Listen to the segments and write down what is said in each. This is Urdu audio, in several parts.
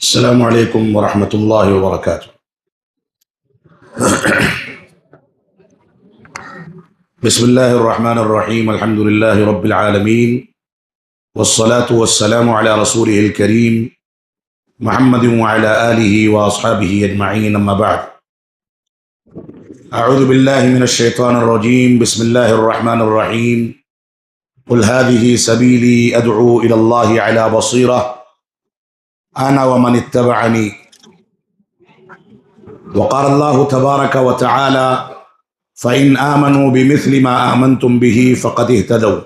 السلام علیکم ورحمۃ اللہ وبرکاتہ۔ بسم اللہ الرحمن الرحیم، الحمد للہ رب العالمین، والصلاة والسلام علی رسولہ الکریم محمد وعلی آلہ واصحابہ اجمعین، اما بعد۔ اعوذ باللہ من الشیطان الرجیم، بسم اللہ الرحمن الرحیم، قل هذه سبیلی ادعو الی اللہ علی بصیرہ انا ومن اتبعنی، وقال اللہ تبارک وتعالی فإن آمنوا بمثل ما آمنتم به فقد اهتدوا۔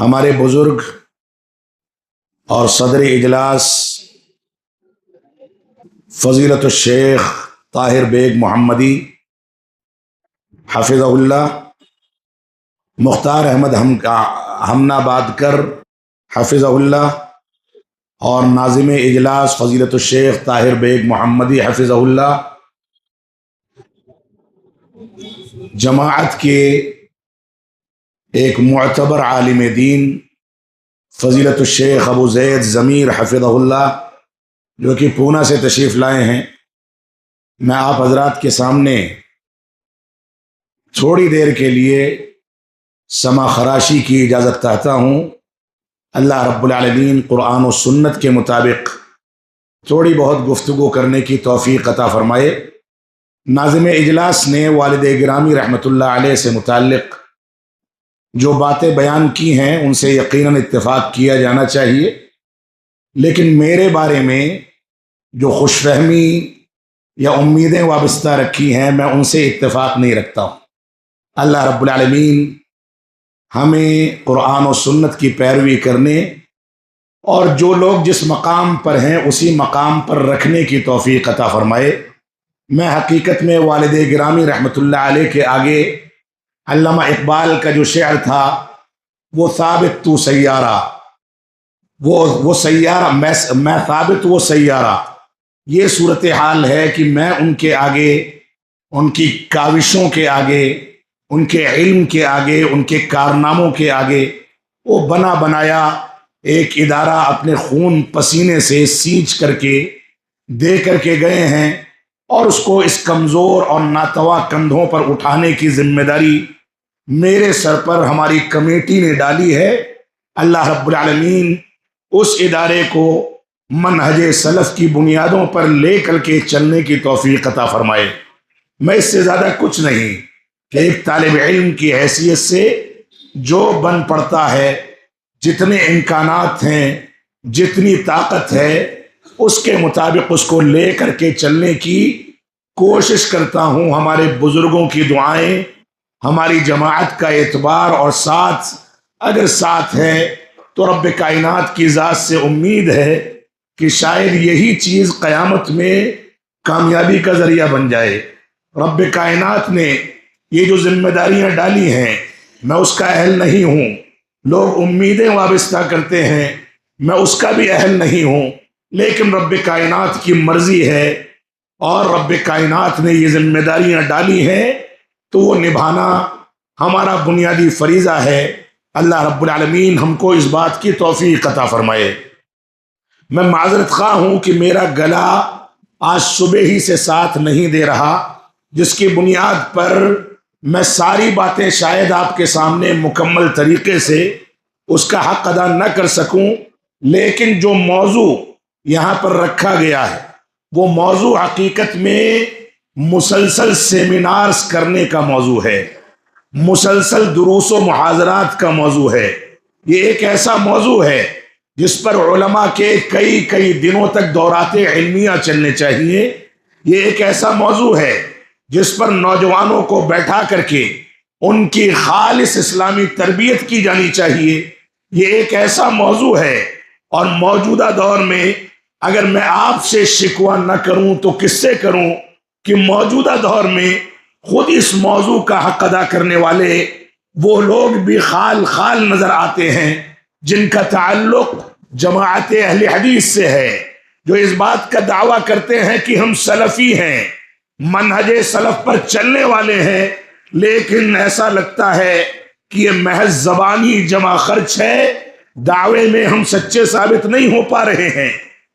ہمارے بزرگ اور صدر اجلاس فضیلت الشیخ طاہر بیگ محمدی حفظہ اللہ، مختار احمد ہمنابادکر حفظہ اللہ، اور ناظم اجلاس فضیلت الشیخ طاہر بیگ محمدی حفظہ اللہ، جماعت کے ایک معتبر عالم دین فضیلت الشیخ ابو زید ضمیر حفظہ اللہ، جو کہ پونا سے تشریف لائے ہیں، میں آپ حضرات کے سامنے تھوڑی دیر کے لیے سما خراشی کی اجازت چاہتا ہوں۔ اللہ رب العالمین قرآن و سنت کے مطابق تھوڑی بہت گفتگو کرنے کی توفیق عطا فرمائے۔ ناظم اجلاس نے والد گرامی رحمۃ اللہ علیہ سے متعلق جو باتیں بیان کی ہیں ان سے یقیناً اتفاق کیا جانا چاہیے، لیکن میرے بارے میں جو خوش فہمی یا امیدیں وابستہ رکھی ہیں میں ان سے اتفاق نہیں رکھتا ہوں۔ اللہ رب العالمین ہمیں قرآن و سنت کی پیروی کرنے اور جو لوگ جس مقام پر ہیں اسی مقام پر رکھنے کی توفیق عطا فرمائے۔ میں حقیقت میں والد گرامی رحمۃ اللہ علیہ کے آگے علامہ اقبال کا جو شعر تھا وہ ثابت تو سیارہ، وہ سیارہ، میں ثابت وہ سیارہ، یہ صورتحال ہے کہ میں ان کے آگے، ان کی کاوشوں کے آگے، ان کے علم کے آگے، ان کے کارناموں کے آگے، وہ بنا بنایا ایک ادارہ اپنے خون پسینے سے سینچ کر کے دے کر کے گئے ہیں، اور اس کو اس کمزور اور ناتواں کندھوں پر اٹھانے کی ذمہ داری میرے سر پر ہماری کمیٹی نے ڈالی ہے۔ اللہ رب العالمین اس ادارے کو منہج سلف کی بنیادوں پر لے کر کے چلنے کی توفیق عطا فرمائے۔ میں اس سے زیادہ کچھ نہیں کہ ایک طالب علم کی حیثیت سے جو بن پڑتا ہے، جتنے امکانات ہیں، جتنی طاقت ہے، اس کے مطابق اس کو لے کر کے چلنے کی کوشش کرتا ہوں۔ ہمارے بزرگوں کی دعائیں، ہماری جماعت کا اعتبار اور ساتھ اگر ساتھ ہے تو رب کائنات کی ذات سے امید ہے کہ شاید یہی چیز قیامت میں کامیابی کا ذریعہ بن جائے۔ رب کائنات نے یہ جو ذمہ داریاں ڈالی ہیں میں اس کا اہل نہیں ہوں، لوگ امیدیں وابستہ کرتے ہیں، میں اس کا بھی اہل نہیں ہوں، لیکن رب کائنات کی مرضی ہے اور رب کائنات نے یہ ذمہ داریاں ڈالی ہیں تو وہ نبھانا ہمارا بنیادی فریضہ ہے۔ اللہ رب العالمین ہم کو اس بات کی توفیق عطا فرمائے۔ میں معذرت خواہ ہوں کہ میرا گلا آج صبح ہی سے ساتھ نہیں دے رہا، جس کی بنیاد پر میں ساری باتیں شاید آپ کے سامنے مکمل طریقے سے اس کا حق ادا نہ کر سکوں، لیکن جو موضوع یہاں پر رکھا گیا ہے وہ موضوع حقیقت میں مسلسل سیمینارز کرنے کا موضوع ہے، مسلسل دروس و محاضرات کا موضوع ہے۔ یہ ایک ایسا موضوع ہے جس پر علماء کے کئی دنوں تک دورات علمیہ چلنے چاہیے۔ یہ ایک ایسا موضوع ہے جس پر نوجوانوں کو بیٹھا کر کے ان کی خالص اسلامی تربیت کی جانی چاہیے۔ یہ ایک ایسا موضوع ہے، اور موجودہ دور میں اگر میں آپ سے شکوہ نہ کروں تو کس سے کروں کہ موجودہ دور میں خود اس موضوع کا حق ادا کرنے والے وہ لوگ بھی خال نظر آتے ہیں جن کا تعلق جماعت اہل حدیث سے ہے، جو اس بات کا دعویٰ کرتے ہیں کہ ہم سلفی ہیں، منہج سلف پر چلنے والے ہیں، لیکن ایسا لگتا ہے کہ یہ محض زبانی جمع خرچ ہے، دعوے میں ہم سچے ثابت نہیں ہو پا رہے ہیں۔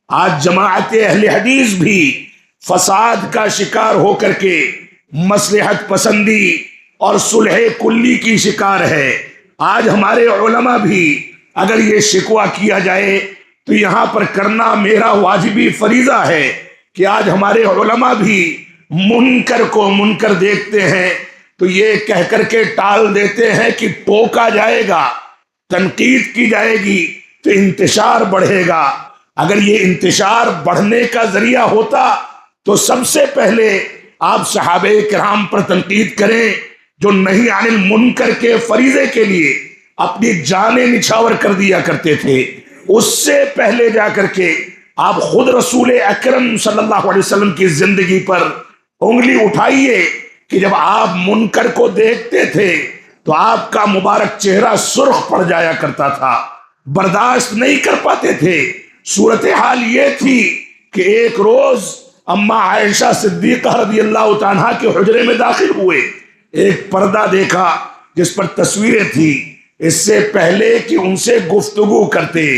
آج جماعت اہل حدیث بھی فساد کا شکار ہو کر کے مصلحت پسندی اور صلح کلی کی شکار ہے۔ آج ہمارے علماء بھی اگر یہ شکوہ کیا جائے تو یہاں پر کرنا میرا واجبی فریضہ ہے کہ آج ہمارے علماء بھی منکر کو منکر دیکھتے ہیں تو یہ کہہ کر کے ٹال دیتے ہیں کہ ٹوکا جائے گا، تنقید کی جائے گی تو انتشار بڑھے گا۔ اگر یہ انتشار بڑھنے کا ذریعہ ہوتا تو سب سے پہلے آپ صحابہ کرام پر تنقید کریں جو نہی عن المنکر کے فریضے کے لیے اپنی جانیں نچھاور کر دیا کرتے تھے۔ اس سے پہلے جا کر کے آپ خود رسول اکرم صلی اللہ علیہ وسلم کی زندگی پر انگلی اٹھائیے کہ جب آپ منکر کو دیکھتے تھے تو آپ کا مبارک چہرہ سرخ پڑ جایا کرتا تھا، برداشت نہیں کر پاتے تھے۔ صورتحال یہ تھی کہ ایک روز اماں عائشہ صدیقہ رضی اللہ تعالیٰ کے حجرے میں داخل ہوئے، ایک پردہ دیکھا جس پر تصویریں تھی۔ اس سے پہلے کہ ان سے گفتگو کرتے،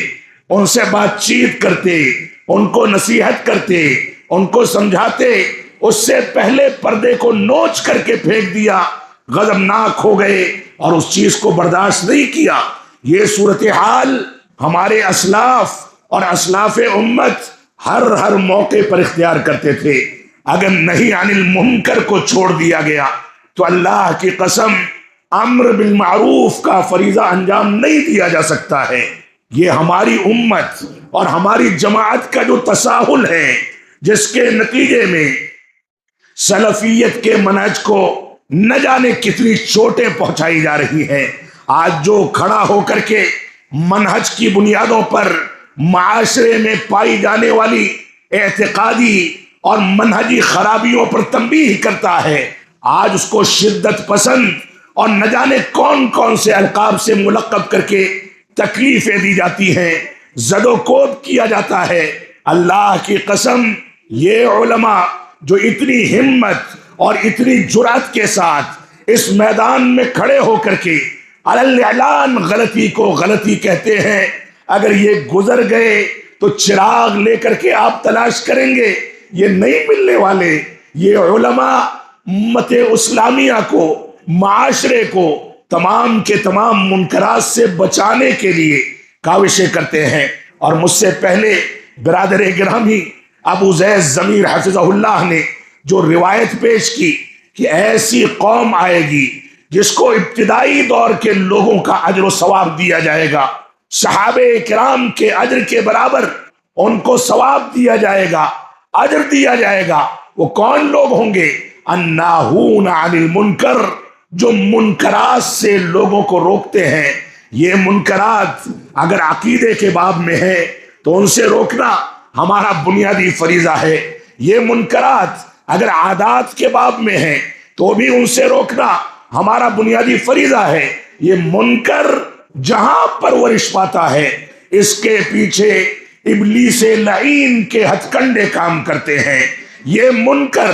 ان سے بات چیت کرتے، ان کو نصیحت کرتے، ان کو سمجھاتے، اس سے پہلے پردے کو نوچ کر کے پھینک دیا، غضبناک ہو گئے اور اس چیز کو برداشت نہیں کیا۔ یہ صورتحال ہمارے اسلاف اور اسلاف امت ہر موقع پر اختیار کرتے تھے۔ اگر نہی عن المنکر کو چھوڑ دیا گیا تو اللہ کی قسم امر بالمعروف کا فریضہ انجام نہیں دیا جا سکتا ہے۔ یہ ہماری امت اور ہماری جماعت کا جو تساہل ہے، جس کے نتیجے میں سلفیت کے منہج کو نہ جانے کتنی چوٹیں پہنچائی جا رہی ہیں۔ آج جو کھڑا ہو کر کے منہج کی بنیادوں پر معاشرے میں پائی جانے والی اعتقادی اور منہجی خرابیوں پر تنبیہ کرتا ہے، آج اس کو شدت پسند اور نہ جانے کون کون سے القاب سے ملقب کر کے تکلیفیں دی جاتی ہیں، زد و کوب کیا جاتا ہے۔ اللہ کی قسم یہ علماء جو اتنی ہمت اور اتنی جرأت کے ساتھ اس میدان میں کھڑے ہو کر کے علی اعلان غلطی کو غلطی کہتے ہیں، اگر یہ گزر گئے تو چراغ لے کر کے آپ تلاش کریں گے، یہ نہیں ملنے والے۔ یہ علماء امت اسلامیہ کو، معاشرے کو تمام کے تمام منکرات سے بچانے کے لیے کاوشیں کرتے ہیں۔ اور مجھ سے پہلے برادر گرامی ابو زید ضمیر حفظہ اللہ نے جو روایت پیش کی کہ ایسی قوم آئے گی جس کو ابتدائی دور کے لوگوں کا اجر و ثواب دیا جائے گا، صحابہ کرام کے اجر کے برابر ان کو ثواب دیا جائے گا، اجر دیا جائے گا۔ وہ کون لوگ ہوں گے؟ الناہون عن المنکر، جو منکرات سے لوگوں کو روکتے ہیں۔ یہ منکرات اگر عقیدے کے باب میں ہے تو ان سے روکنا ہمارا بنیادی فریضہ ہے۔ یہ منکرات اگر عادات کے باب میں ہے تو بھی ان سے روکنا ہمارا بنیادی فریضہ ہے۔ یہ منکر جہاں پرورش پاتا ہے، اس کے پیچھے ابلیس لعین کے ہتھ کنڈے کام کرتے ہیں۔ یہ منکر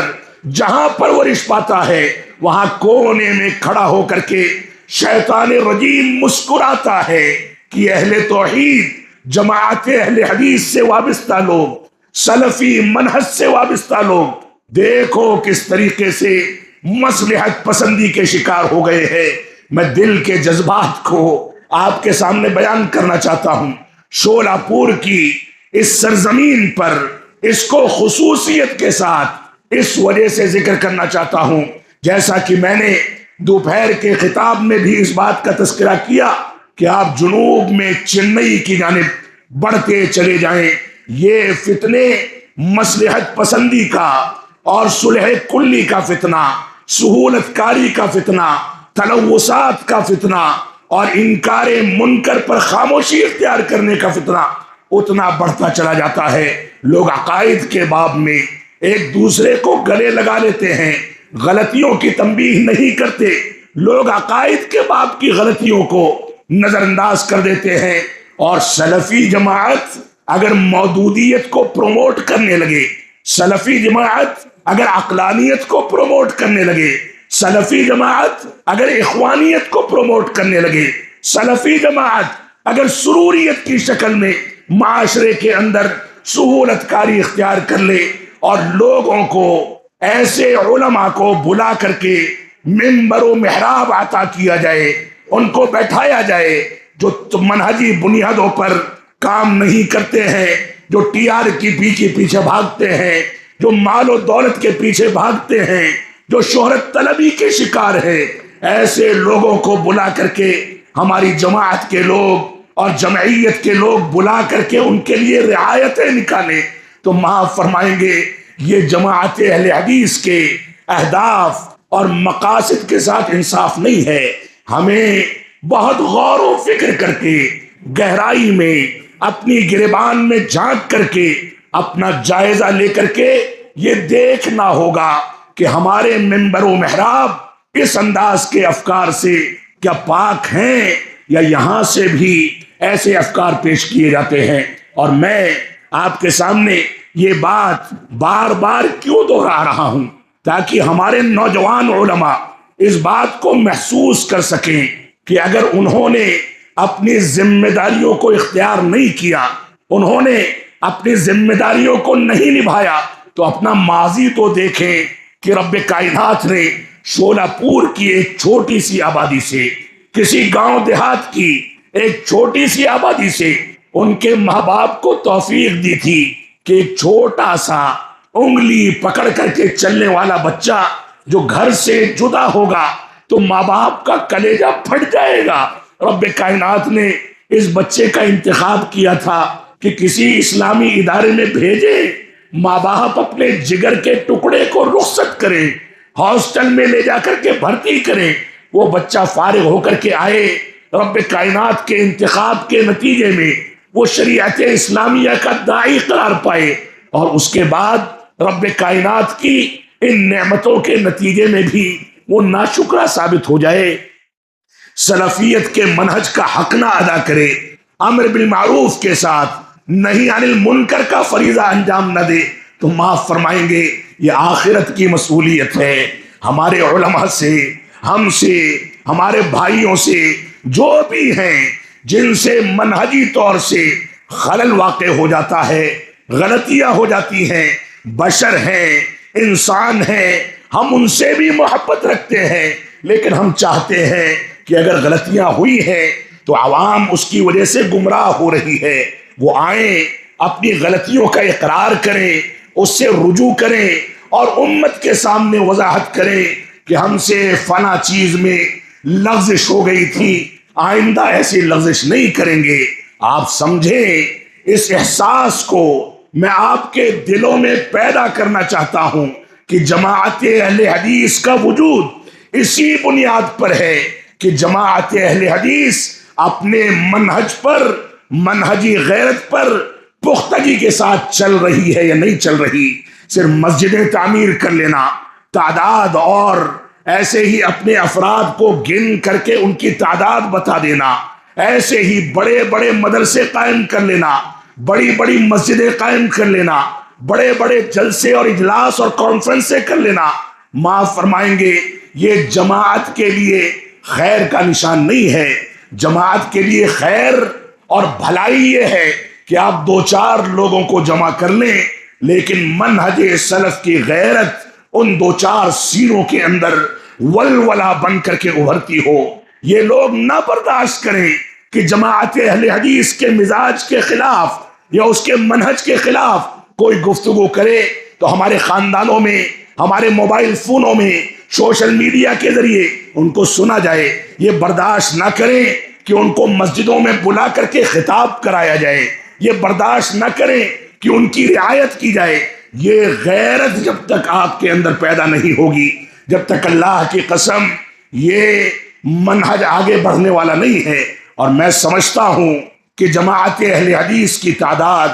جہاں پرورش پاتا ہے وہاں کونے میں کھڑا ہو کر کے شیطان رجیم مسکراتا ہے کہ اہل توحید، جماعت اہل حدیث سے وابستہ لوگ، سلفی منہج سے وابستہ لوگ دیکھو کس طریقے سے مصلحت پسندی کے شکار ہو گئے ہیں۔ میں دل کے جذبات کو آپ کے سامنے بیان کرنا چاہتا ہوں۔ شولہ پور کی اس سرزمین پر اس کو خصوصیت کے ساتھ اس وجہ سے ذکر کرنا چاہتا ہوں، جیسا کہ میں نے دوپہر کے خطاب میں بھی اس بات کا تذکرہ کیا کہ آپ جنوب میں چنئی کی جانب بڑھتے چلے جائیں۔ یہ فتنے مصلحت پسندی کا اور صلح کلی کا فتنہ، سہولت کاری کا فتنہ، تلوثات کا فتنہ اور انکار منکر پر خاموشی اختیار کرنے کا فتنہ اتنا بڑھتا چلا جاتا ہے۔ لوگ عقائد کے باب میں ایک دوسرے کو گلے لگا لیتے ہیں، غلطیوں کی تنبیہ نہیں کرتے، لوگ عقائد کے باب کی غلطیوں کو نظر انداز کر دیتے ہیں۔ اور سلفی جماعت اگر مودودیت کو پروموٹ کرنے لگے، سلفی جماعت اگر عقلانیت کو پروموٹ کرنے لگے، سلفی جماعت اگر اخوانیت کو پروموٹ کرنے لگے، سلفی جماعت اگر سروریت کی شکل میں معاشرے کے اندر سہولت کاری اختیار کر لے اور لوگوں کو ایسے علماء کو بلا کر کے منبر و محراب عطا کیا جائے، ان کو بیٹھایا جائے جو منہجی بنیادوں پر کام نہیں کرتے ہیں، جو ٹی آر کی پیچھے بھاگتے ہیں، جو مال و دولت کے پیچھے بھاگتے ہیں، جو شہرت طلبی کے شکار ہیں، ایسے لوگوں کو بلا کر کے ہماری جماعت کے لوگ اور جمعیت کے لوگ بلا کر کے ان کے لیے رعایتیں نکالیں تو معاف فرمائیں گے یہ جماعت اہل حدیث کے اہداف اور مقاصد کے ساتھ انصاف نہیں ہے۔ ہمیں بہت غور و فکر کر کے گہرائی میں اپنی گریبان میں جھانک کر کے اپنا جائزہ لے کر کے یہ دیکھنا ہوگا کہ ہمارے منبر و محراب اس انداز کے افکار سے کیا پاک ہیں یا یہاں سے بھی ایسے افکار پیش کیے جاتے ہیں۔ اور میں آپ کے سامنے یہ بات بار بار کیوں دہرا رہا ہوں؟ تاکہ ہمارے نوجوان علماء اس بات کو محسوس کر سکیں کہ اگر انہوں نے اپنی ذمہ داریوں کو اختیار نہیں کیا، انہوں نے اپنی ذمہ داریوں کو نہیں نبھایا، تو اپنا ماضی تو دیکھیں کہ رب کائنات نے شولہ پور کی ایک چھوٹی سی آبادی سے، کسی گاؤں دیہات کی ایک چھوٹی سی آبادی سے ان کے ماں باپ کو توفیق دی تھی کہ ایک چھوٹا سا انگلی پکڑ کر کے چلنے والا بچہ جو گھر سے جدا ہوگا تو ماں باپ کا کلیجہ پھٹ جائے گا۔ رب کائنات نے اس بچے کا انتخاب کیا تھا کہ کسی اسلامی ادارے میں بھیجے، ماں باپ اپنے جگر کے ٹکڑے کو رخصت کریں، ہاسٹل میں لے جا کر کے بھرتی کریں، وہ بچہ فارغ ہو کر کے آئے، رب کائنات کے انتخاب کے نتیجے میں وہ شریعت اسلامیہ کا داعی قرار پائے، اور اس کے بعد رب کائنات کی ان نعمتوں کے نتیجے میں بھی وہ ناشکرا ثابت ہو جائے، سلفیت کے منہج کا حق نہ ادا کرے، امر بالمعروف کے ساتھ نہی عن المنکر کا فریضہ انجام نہ دے، تو معاف فرمائیں گے یہ آخرت کی مسئولیت ہے۔ ہمارے علماء سے، ہم سے، ہمارے بھائیوں سے جو بھی ہیں جن سے منہجی طور سے خلل واقع ہو جاتا ہے، غلطیاں ہو جاتی ہیں، بشر ہیں، انسان ہیں، ہم ان سے بھی محبت رکھتے ہیں، لیکن ہم چاہتے ہیں کہ اگر غلطیاں ہوئی ہیں تو عوام اس کی وجہ سے گمراہ ہو رہی ہے، وہ آئیں، اپنی غلطیوں کا اقرار کریں، اس سے رجوع کریں اور امت کے سامنے وضاحت کریں کہ ہم سے فلاں چیز میں لغزش ہو گئی تھی، آئندہ ایسی لغزش نہیں کریں گے۔ آپ سمجھیں، اس احساس کو میں آپ کے دلوں میں پیدا کرنا چاہتا ہوں کہ جماعت اہل حدیث کا وجود اسی بنیاد پر ہے کہ جماعت اہل حدیث اپنے منہج پر، منہجی غیرت پر پختگی کے ساتھ چل رہی ہے یا نہیں چل رہی۔ صرف مسجدیں تعمیر کر لینا، تعداد اور ایسے ہی اپنے افراد کو گن کر کے ان کی تعداد بتا دینا، ایسے ہی بڑے بڑے مدرسے قائم کر لینا، بڑی بڑی مسجدیں قائم کر لینا، بڑے بڑے جلسے اور اجلاس اور کانفرنسیں کر لینا، معاف فرمائیں گے یہ جماعت کے لیے خیر کا نشان نہیں ہے۔ جماعت کے لیے خیر اور بھلائی یہ ہے کہ آپ دو چار لوگوں کو جمع کر لیں، لیکن منہج سلف کی غیرت ان دو چار سینوں کے اندر ولولہ بن کر کے ابھرتی ہو۔ یہ لوگ نہ برداشت کریں کہ جماعت اہل حدیث کے مزاج کے خلاف یا اس کے منہج کے خلاف کوئی گفتگو کرے تو ہمارے خاندانوں میں، ہمارے موبائل فونوں میں، سوشل میڈیا کے ذریعے ان کو سنا جائے۔ یہ برداشت نہ کریں کہ ان کو مسجدوں میں بلا کر کے خطاب کرایا جائے، یہ برداشت نہ کریں کہ ان کی رعایت کی جائے۔ یہ غیرت جب تک آپ کے اندر پیدا نہیں ہوگی، جب تک اللہ کی قسم یہ منہج آگے بڑھنے والا نہیں ہے۔ اور میں سمجھتا ہوں کہ جماعت اہل حدیث کی تعداد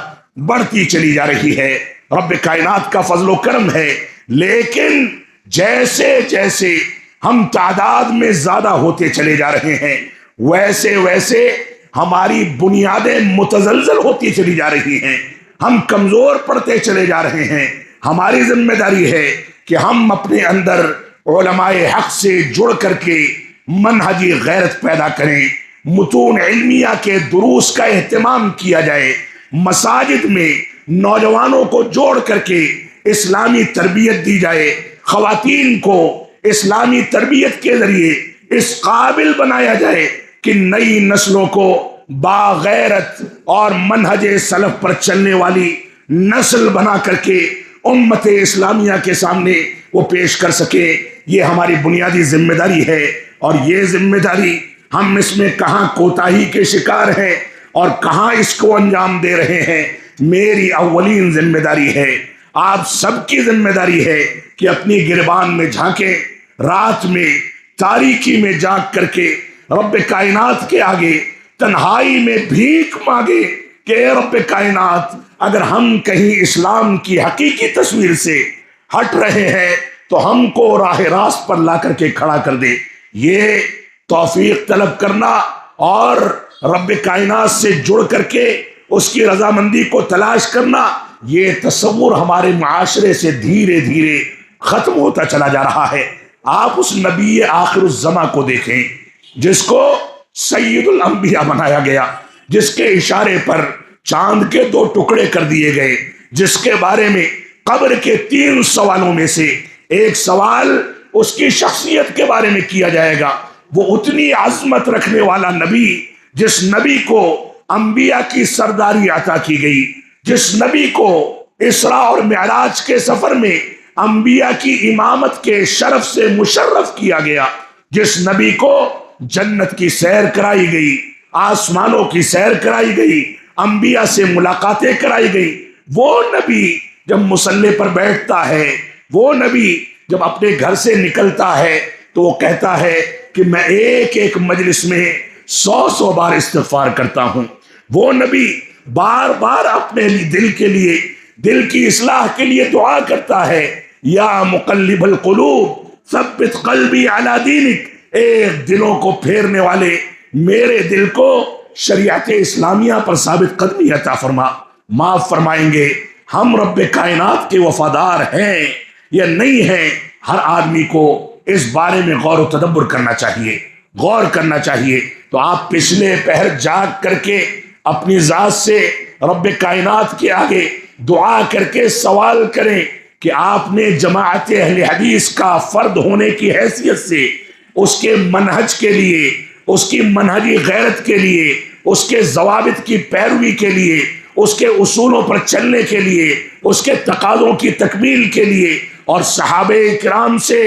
بڑھتی چلی جا رہی ہے، رب کائنات کا فضل و کرم ہے، لیکن جیسے جیسے ہم تعداد میں زیادہ ہوتے چلے جا رہے ہیں ویسے ویسے ہماری بنیادیں متزلزل ہوتی چلی جا رہی ہیں، ہم کمزور پڑتے چلے جا رہے ہیں۔ ہماری ذمہ داری ہے کہ ہم اپنے اندر علماء حق سے جڑ کر کے منہجی غیرت پیدا کریں، متون علمیہ کے دروس کا اہتمام کیا جائے، مساجد میں نوجوانوں کو جوڑ کر کے اسلامی تربیت دی جائے، خواتین کو اسلامی تربیت کے ذریعے اس قابل بنایا جائے کہ نئی نسلوں کو باغیرت اور منہج سلف پر چلنے والی نسل بنا کر کے امت اسلامیہ کے سامنے وہ پیش کر سکے۔ یہ ہماری بنیادی ذمہ داری ہے، اور یہ ذمہ داری ہم اس میں کہاں کوتاہی کے شکار ہیں اور کہاں اس کو انجام دے رہے ہیں۔ میری اولین ذمہ داری ہے، آپ سب کی ذمہ داری ہے کہ اپنی گربان میں جھانکیں، رات میں تاریکی میں جاگ کر کے رب کائنات کے آگے تنہائی میں بھیک مانگے کہ اے رب کائنات، اگر ہم کہیں اسلام کی حقیقی تصویر سے ہٹ رہے ہیں تو ہم کو راہ راست پر لا کر کے کھڑا کر دے۔ یہ توفیق طلب کرنا اور رب کائنات سے جڑ کر کے اس کی رضامندی کو تلاش کرنا، یہ تصور ہمارے معاشرے سے دھیرے دھیرے ختم ہوتا چلا جا رہا ہے۔ آپ اس نبی آخر الزماں کو دیکھیں جس کو سید الانبیاء بنایا گیا، جس کے اشارے پر چاند کے 2 ٹکڑے کر دیے گئے، جس کے بارے میں قبر کے 3 سوالوں میں سے ایک سوال اس کی شخصیت کے بارے میں کیا جائے گا۔ وہ اتنی عظمت رکھنے والا نبی، جس نبی کو انبیاء کی سرداری عطا کی گئی، جس نبی کو اسراء اور معراج کے سفر میں انبیاء کی امامت کے شرف سے مشرف کیا گیا، جس نبی کو جنت کی سیر کرائی گئی، آسمانوں کی سیر کرائی گئی، انبیاء سے ملاقاتیں کرائی گئی، وہ نبی جب مصلی پر بیٹھتا ہے، وہ نبی جب اپنے گھر سے نکلتا ہے تو وہ کہتا ہے کہ میں ایک ایک مجلس میں 100 بار استغفار کرتا ہوں۔ وہ نبی بار بار اپنے دل کے لیے، دل کی اصلاح کے لیے دعا کرتا ہے، یا مقلب القلوب ثبت قلبی علی دینک، ایک دلوں کو پھیرنے والے میرے دل کو شریعت اسلامیہ پر ثابت قدمی عطا فرما۔ معاف فرمائیں گے ہم رب کائنات کے وفادار ہیں یا نہیں ہیں؟ ہر آدمی کو اس بارے میں غور و تدبر کرنا چاہیے، غور کرنا چاہیے۔ تو آپ پچھلے پہر جاگ کر کے اپنی ذات سے رب کائنات کے آگے دعا کر کے سوال کریں کہ آپ نے جماعت اہل حدیث کا فرد ہونے کی حیثیت سے اس کے منہج کے لیے، اس کی منہجی غیرت کے لیے، اس کے ضوابط کی پیروی کے لیے، اس کے اصولوں پر چلنے کے لیے، اس کے تقاضوں کی تکمیل کے لیے، اور صحابہ کرام سے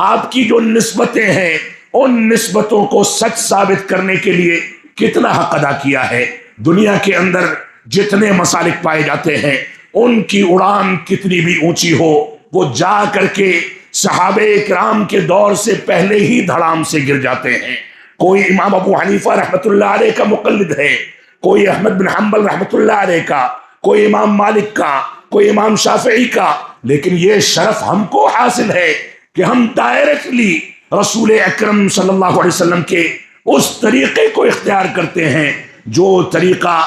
آپ کی جو نسبتیں ہیں ان نسبتوں کو سچ ثابت کرنے کے لیے کتنا حق ادا کیا ہے۔ دنیا کے اندر جتنے مسالک پائے جاتے ہیں ان کی اڑان کتنی بھی اونچی ہو، وہ جا کر کے صحابہ کرام کے دور سے پہلے ہی دھڑام سے گر جاتے ہیں۔ کوئی امام ابو حنیفہ رحمۃ اللہ علیہ کا مقلد ہے، کوئی احمد بن حنبل رحمۃ اللہ علیہ کا، کوئی امام مالک کا، کوئی امام شافعی کا، لیکن یہ شرف ہم کو حاصل ہے کہ ہم ڈائریکٹلی رسول اکرم صلی اللہ علیہ وسلم کے اس طریقے کو اختیار کرتے ہیں جو طریقہ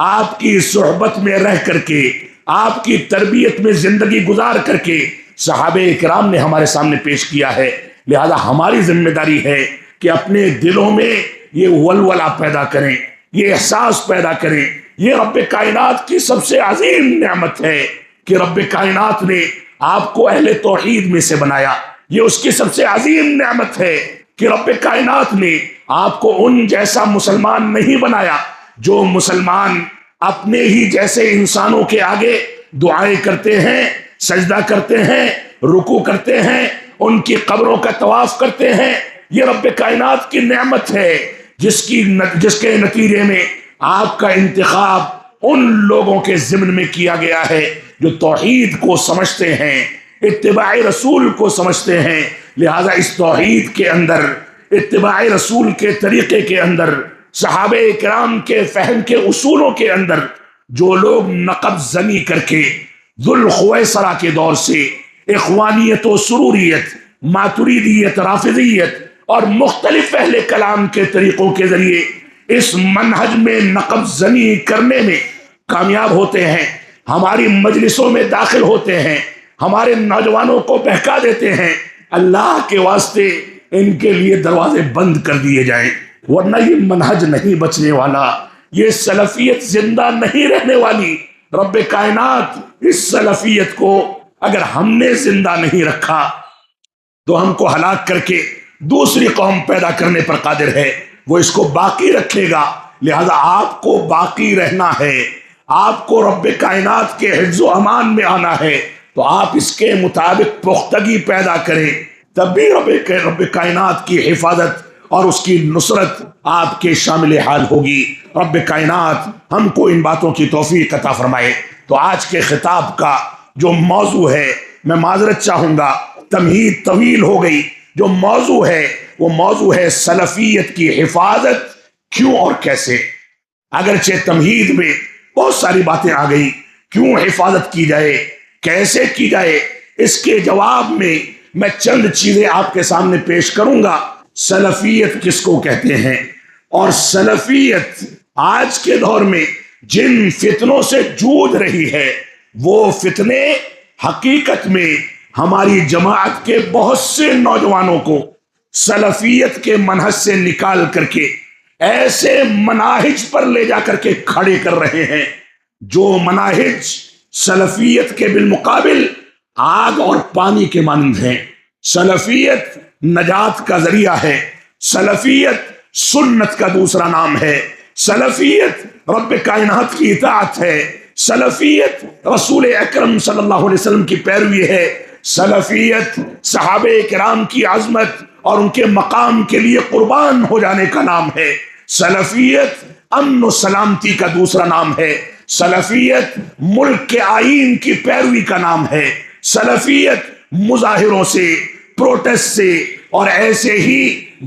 آپ کی صحبت میں رہ کر کے، آپ کی تربیت میں زندگی گزار کر کے صحابہ کرام نے ہمارے سامنے پیش کیا ہے۔ لہذا ہماری ذمہ داری ہے کہ اپنے دلوں میں یہ ولولہ پیدا کریں، یہ احساس پیدا کریں۔ یہ رب کائنات کی سب سے عظیم نعمت ہے کہ رب کائنات نے آپ کو اہل توحید میں سے بنایا۔ یہ اس کی سب سے عظیم نعمت ہے کہ رب کائنات نے آپ کو ان جیسا مسلمان نہیں بنایا جو مسلمان اپنے ہی جیسے انسانوں کے آگے دعائیں کرتے ہیں، سجدہ کرتے ہیں، رکوع کرتے ہیں، ان کی قبروں کا طواف کرتے ہیں۔ یہ رب کائنات کی نعمت ہے جس کے نتیجے میں آپ کا انتخاب ان لوگوں کے ضمن میں کیا گیا ہے جو توحید کو سمجھتے ہیں، اتباع رسول کو سمجھتے ہیں۔ لہذا اس توحید کے اندر، اتباع رسول کے طریقے کے اندر، صحابہ کرام کے فہم کے اصولوں کے اندر جو لوگ نقب زنی کر کے ذوالخویسرہ کے دور سے اخوانیت و سروریت، ماتریدیت، رافضیت اور مختلف اہل کلام کے طریقوں کے ذریعے اس منہج میں نقب زنی کرنے میں کامیاب ہوتے ہیں، ہماری مجلسوں میں داخل ہوتے ہیں، ہمارے نوجوانوں کو بہکا دیتے ہیں، اللہ کے واسطے ان کے لیے دروازے بند کر دیے جائیں، ورنہ یہ منہج نہیں بچنے والا، یہ سلفیت زندہ نہیں رہنے والی۔ رب کائنات اس سلفیت کو اگر ہم نے زندہ نہیں رکھا تو ہم کو ہلاک کر کے دوسری قوم پیدا کرنے پر قادر ہے، وہ اس کو باقی رکھے گا۔ لہذا آپ کو باقی رہنا ہے، آپ کو رب کائنات کے حفظ و امان میں آنا ہے، تو آپ اس کے مطابق پختگی پیدا کریں، تب بھی رب کائنات کی حفاظت اور اس کی نصرت آپ کے شامل حال ہوگی۔ رب کائنات ہم کو ان باتوں کی توفیق عطا فرمائے۔ تو آج کے خطاب کا جو موضوع ہے، میں معذرت چاہوں گا، تمہید طویل ہو گئی، جو موضوع ہے وہ موضوع ہے سلفیت کی حفاظت کیوں اور کیسے۔ اگرچہ تمہید میں بہت ساری باتیں آ گئی، کیوں حفاظت کی جائے، کیسے کی جائے، اس کے جواب میں چند چیزیں آپ کے سامنے پیش کروں گا۔ سلفیت کس کو کہتے ہیں، اور سلفیت آج کے دور میں جن فتنوں سے جوجھ رہی ہے، وہ فتنے حقیقت میں ہماری جماعت کے بہت سے نوجوانوں کو سلفیت کے منہج سے نکال کر کے ایسے مناہج پر لے جا کر کے کھڑے کر رہے ہیں جو مناہج سلفیت کے بالمقابل آگ اور پانی کے مانند ہیں۔ سلفیت نجات کا ذریعہ ہے، سلفیت سنت کا دوسرا نام ہے، سلفیت رب کائنات کی اطاعت ہے، سلفیت رسول اکرم صلی اللہ علیہ وسلم کی پیروی ہے، سلفیت صحابہ کرام کی عظمت اور ان کے مقام کے لیے قربان ہو جانے کا نام ہے، سلفیت امن و سلامتی کا دوسرا نام ہے، سلفیت ملک کے آئین کی پیروی کا نام ہے، سلفیت مظاہروں سے، پروٹیسٹ سے اور ایسے ہی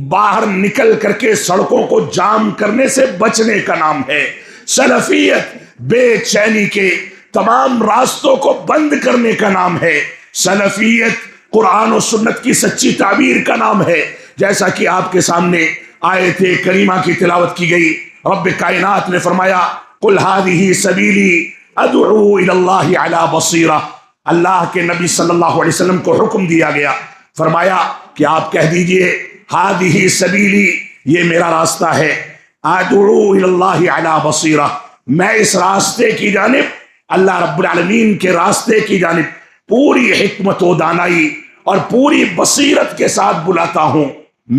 باہر نکل کر کے سڑکوں کو جام کرنے سے بچنے کا نام ہے، سلفیت بے چینی کے تمام راستوں کو بند کرنے کا نام ہے، سلفیت قرآن و سنت کی سچی تعبیر کا نام ہے۔ جیسا کہ آپ کے سامنے آیت کریمہ کی تلاوت کی گئی، رب کائنات نے فرمایا قل هذه سبیلی ادعو الی اللہ علی بصیرہ۔ اللہ کے نبی صلی اللہ علیہ وسلم کو حکم دیا گیا، فرمایا کہ آپ کہہ دیجئے هذه سبیلی، یہ میرا راستہ ہے، ادعو الی اللہ علی بصیرہ، میں اس راستے کی جانب، اللہ رب العالمین کے راستے کی جانب پوری حکمت و دانائی اور پوری بصیرت کے ساتھ بلاتا ہوں۔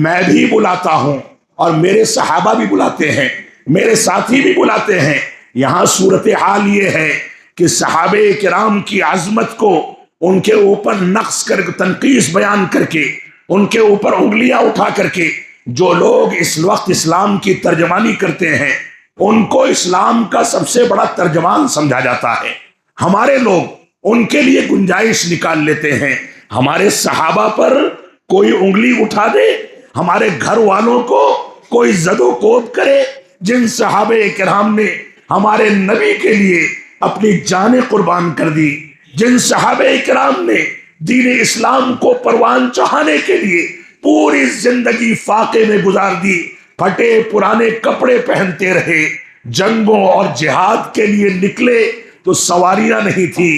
میں بھی بلاتا ہوں اور میرے صحابہ بھی بلاتے ہیں، میرے ساتھی بھی بلاتے ہیں۔ یہاں صورتحال یہ ہے کہ صحابہ کرام کی عظمت کو ان کے اوپر نقص کر تنقیص بیان کر کے، ان کے اوپر انگلیاں اٹھا کر کے جو لوگ اس وقت اسلام کی ترجمانی کرتے ہیں، ان کو اسلام کا سب سے بڑا ترجمان سمجھا جاتا ہے۔ ہمارے لوگ ان کے لیے گنجائش نکال لیتے ہیں، ہمارے صحابہ پر کوئی انگلی اٹھا دے، ہمارے گھر والوں کو کوئی زد و کوب کرے، جن صحابہ کرام نے ہمارے نبی کے لیے اپنی جانیں قربان کر دی، جن صحابہ کرام نے دین اسلام کو پروان چڑھانے کے لیے پوری زندگی فاقے میں گزار دی، پھٹے پرانے کپڑے پہنتے رہے، جنگوں اور جہاد کے لیے نکلے تو سواریاں نہیں تھی،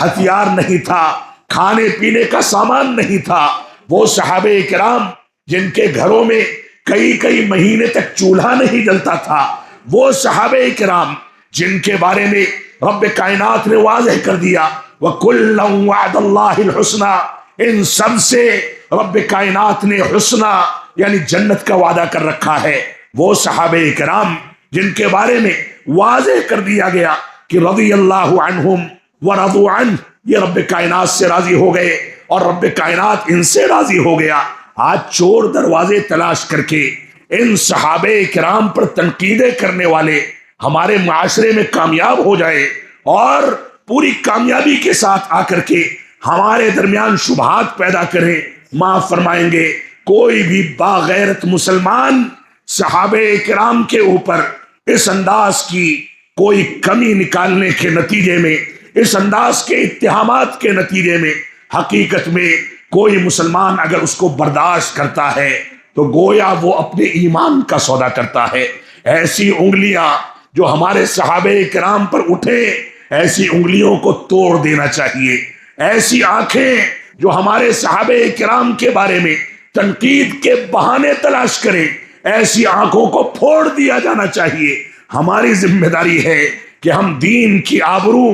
ہتھیار نہیں تھا، کھانے پینے کا سامان نہیں تھا۔ وہ صحابہ کرام جن کے گھروں میں کئی مہینے تک چولہا نہیں جلتا تھا، وہ صحابہ کرام جن کے بارے میں رب کائنات نے واضح کر دیا وَكُلًّا وَعَدَ اللَّهِ الْحُسْنَى، ان سب سے رب کائنات نے حسنہ یعنی جنت کا وعدہ کر رکھا ہے۔ وہ صحابہ کرام جن کے بارے میں واضح کر دیا گیا کہ رضی اللہ عنہم ورضوا عنہ، یہ رب کائنات سے راضی ہو گئے اور رب کائنات ان سے راضی ہو گیا۔ آج چور دروازے تلاش کر کے ان صحابہ کرام پر تنقیدیں کرنے والے ہمارے معاشرے میں کامیاب ہو جائے اور پوری کامیابی کے ساتھ آ کر کے ہمارے درمیان شبہات پیدا کریں، معاف فرمائیں گے، کوئی بھی باغیرت مسلمان صحابہ کرام کے اوپر اس انداز کی کوئی کمی نکالنے کے نتیجے میں، اس انداز کے اتہامات کے نتیجے میں، حقیقت میں کوئی مسلمان اگر اس کو برداشت کرتا ہے تو گویا وہ اپنے ایمان کا سودا کرتا ہے۔ ایسی انگلیاں جو ہمارے صحابہ کرام پر اٹھے، ایسی انگلیوں کو توڑ دینا چاہیے، ایسی آنکھیں جو ہمارے صحابہ کرام کے بارے میں تنقید کے بہانے تلاش کریں، ایسی آنکھوں کو پھوڑ دیا جانا چاہیے۔ ہماری ذمہ داری ہے کہ ہم دین کی آبرو،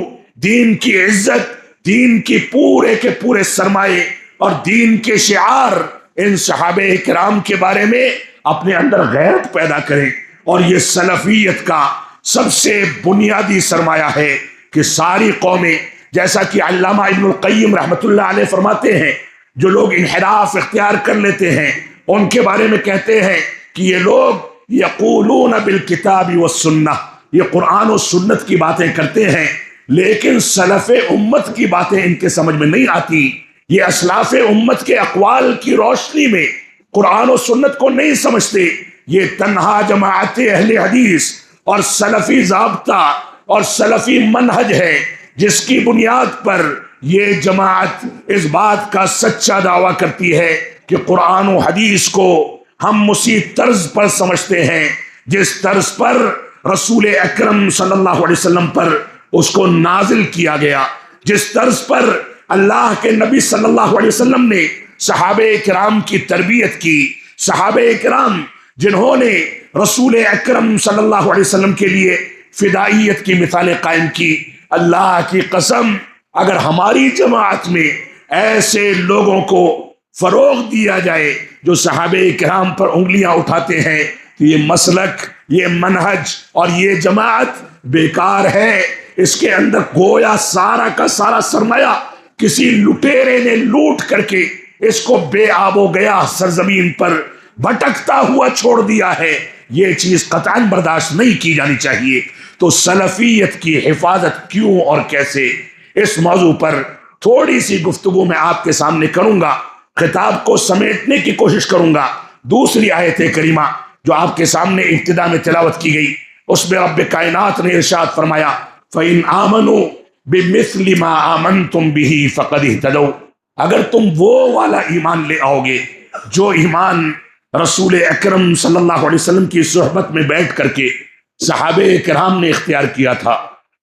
دین کی عزت، دین کی پورے کے پورے سرمایے اور دین کے شعار ان صحابہ کرام کے بارے میں اپنے اندر غیرت پیدا کریں۔ اور یہ سلفیت کا سب سے بنیادی سرمایہ ہے کہ ساری قومیں، جیسا کہ علامہ ابن القیم رحمۃ اللہ علیہ فرماتے ہیں، جو لوگ انحراف اختیار کر لیتے ہیں ان کے بارے میں کہتے ہیں کہ یہ لوگ یقولون بالکتاب والسنہ، یہ قرآن و سنت کی باتیں کرتے ہیں لیکن سلف امت کی باتیں ان کے سمجھ میں نہیں آتی، یہ اسلاف امت کے اقوال کی روشنی میں قرآن و سنت کو نہیں سمجھتے۔ یہ تنہا جماعت اہل حدیث اور سلفی ضابطہ اور سلفی منہج ہے جس کی بنیاد پر یہ جماعت اس بات کا سچا دعویٰ کرتی ہے کہ قرآن و حدیث کو ہم اسی طرز پر سمجھتے ہیں جس طرز پر رسول اکرم صلی اللہ علیہ وسلم پر اس کو نازل کیا گیا، جس طرز پر اللہ کے نبی صلی اللہ علیہ وسلم نے صحابہ کرام کی تربیت کی، صحابہ کرام جنہوں نے رسول اکرم صلی اللہ علیہ وسلم کے لیے فدائیت کی مثالیں قائم کی۔ اللہ کی قسم، اگر ہماری جماعت میں ایسے لوگوں کو فروغ دیا جائے جو صحابہ کرام پر انگلیاں اٹھاتے ہیں تو یہ مسلک، یہ منہج اور یہ جماعت بیکار ہے۔ اس کے اندر گویا سارا کا سارا سرمایہ کسی لٹیرے نے لوٹ کر کے اس کو بے آب و گیا سرزمین پر بھٹکتا ہوا چھوڑ دیا ہے۔ یہ چیز قطعاً برداشت نہیں کی جانی چاہیے۔ تو سلفیت کی حفاظت کیوں اور کیسے، اس موضوع پر تھوڑی سی گفتگو میں آپ کے سامنے کروں گا، خطاب کو سمیٹنے کی کوشش کروں گا۔ دوسری آیت کریمہ جو آپ کے سامنے ابتدا میں تلاوت کی گئی، اس میں رب کائنات نے ارشاد فرمایا فَإِنْ آمَنُوا بِمِثْلِ مَا آمَنْتُمْ بِهِ فَقَدِ اهْتَدَوْا، اگر تم وہ والا ایمان لے آؤ گے جو ایمان رسول اکرم صلی اللہ علیہ وسلم کی صحبت میں بیٹھ کر کے صحابہ کرام نے اختیار کیا تھا،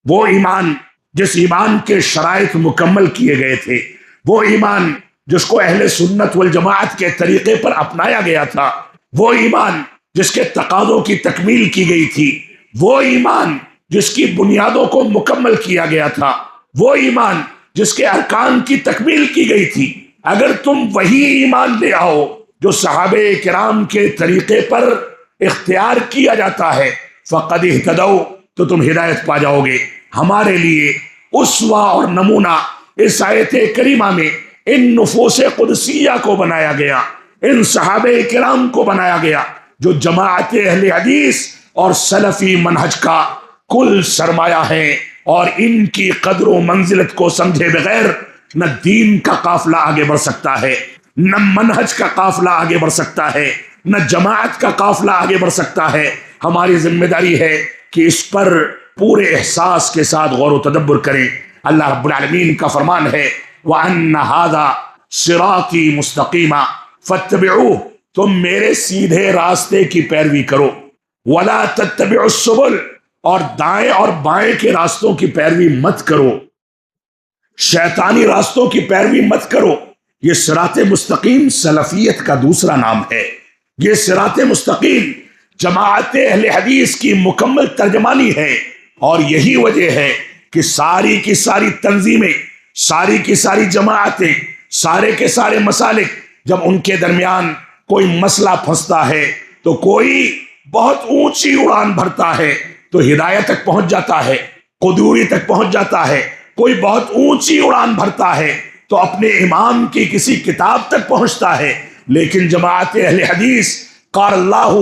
وہ ایمان جس ایمان کے شرائط مکمل کیے گئے تھے، وہ ایمان جس کو اہل سنت والجماعت کے طریقے پر اپنایا گیا تھا، وہ ایمان جس کے تقاضوں کی تکمیل کی گئی تھی، وہ ایمان جس کی بنیادوں کو مکمل کیا گیا تھا، وہ ایمان جس کے ارکان کی تکمیل کی گئی تھی، اگر تم وہی ایمان لے آؤ جو صحابہ کرام کے طریقے پر اختیار کیا جاتا ہے فقد اہتدوا، تو تم ہدایت پا جاؤ گے۔ ہمارے لیے اسوہ اور نمونہ اس آیت کریمہ میں ان نفوس قدسیہ کو بنایا گیا، ان صحابہ کرام کو بنایا گیا جو جماعت اہل حدیث اور سلفی منہج کا کل سرمایہ ہے، اور ان کی قدر و منزلت کو سمجھے بغیر نہ دین کا قافلہ آگے بڑھ سکتا ہے، نہ منہج کا قافلہ آگے بڑھ سکتا ہے، نہ جماعت کا قافلہ آگے بڑھ سکتا ہے۔ ہماری ذمہ داری ہے کہ اس پر پورے احساس کے ساتھ غور و تدبر کریں۔ اللہ رب العالمین کا فرمان ہے وَأَنَّ هَذَا صِرَاطِي مُسْتَقِيمًا فَاتَّبِعُوهُ، تم میرے سیدھے راستے کی پیروی کرو، وَلَا تَتَّبِعُوا السُّبُلَ، اور دائیں اور بائیں کے راستوں کی پیروی مت کرو، شیطانی راستوں کی پیروی مت کرو۔ یہ صراط مستقیم سلفیت کا دوسرا نام ہے۔ یہ صراط مستقیم جماعت اہل حدیث کی مکمل ترجمانی ہے، اور یہی وجہ ہے کہ ساری کی ساری تنظیمیں، ساری کی ساری جماعتیں، سارے کے سارے مسالک، جب ان کے درمیان کوئی مسئلہ پھنستا ہے تو کوئی بہت اونچی اڑان بھرتا ہے تو ہدایت تک پہنچ جاتا ہے، قدوری تک پہنچ جاتا ہے، کوئی بہت اونچی اڑان بھرتا ہے تو اپنے امام کی کسی کتاب تک پہنچتا ہے، لیکن جماعت اہل حدیث قال اللہ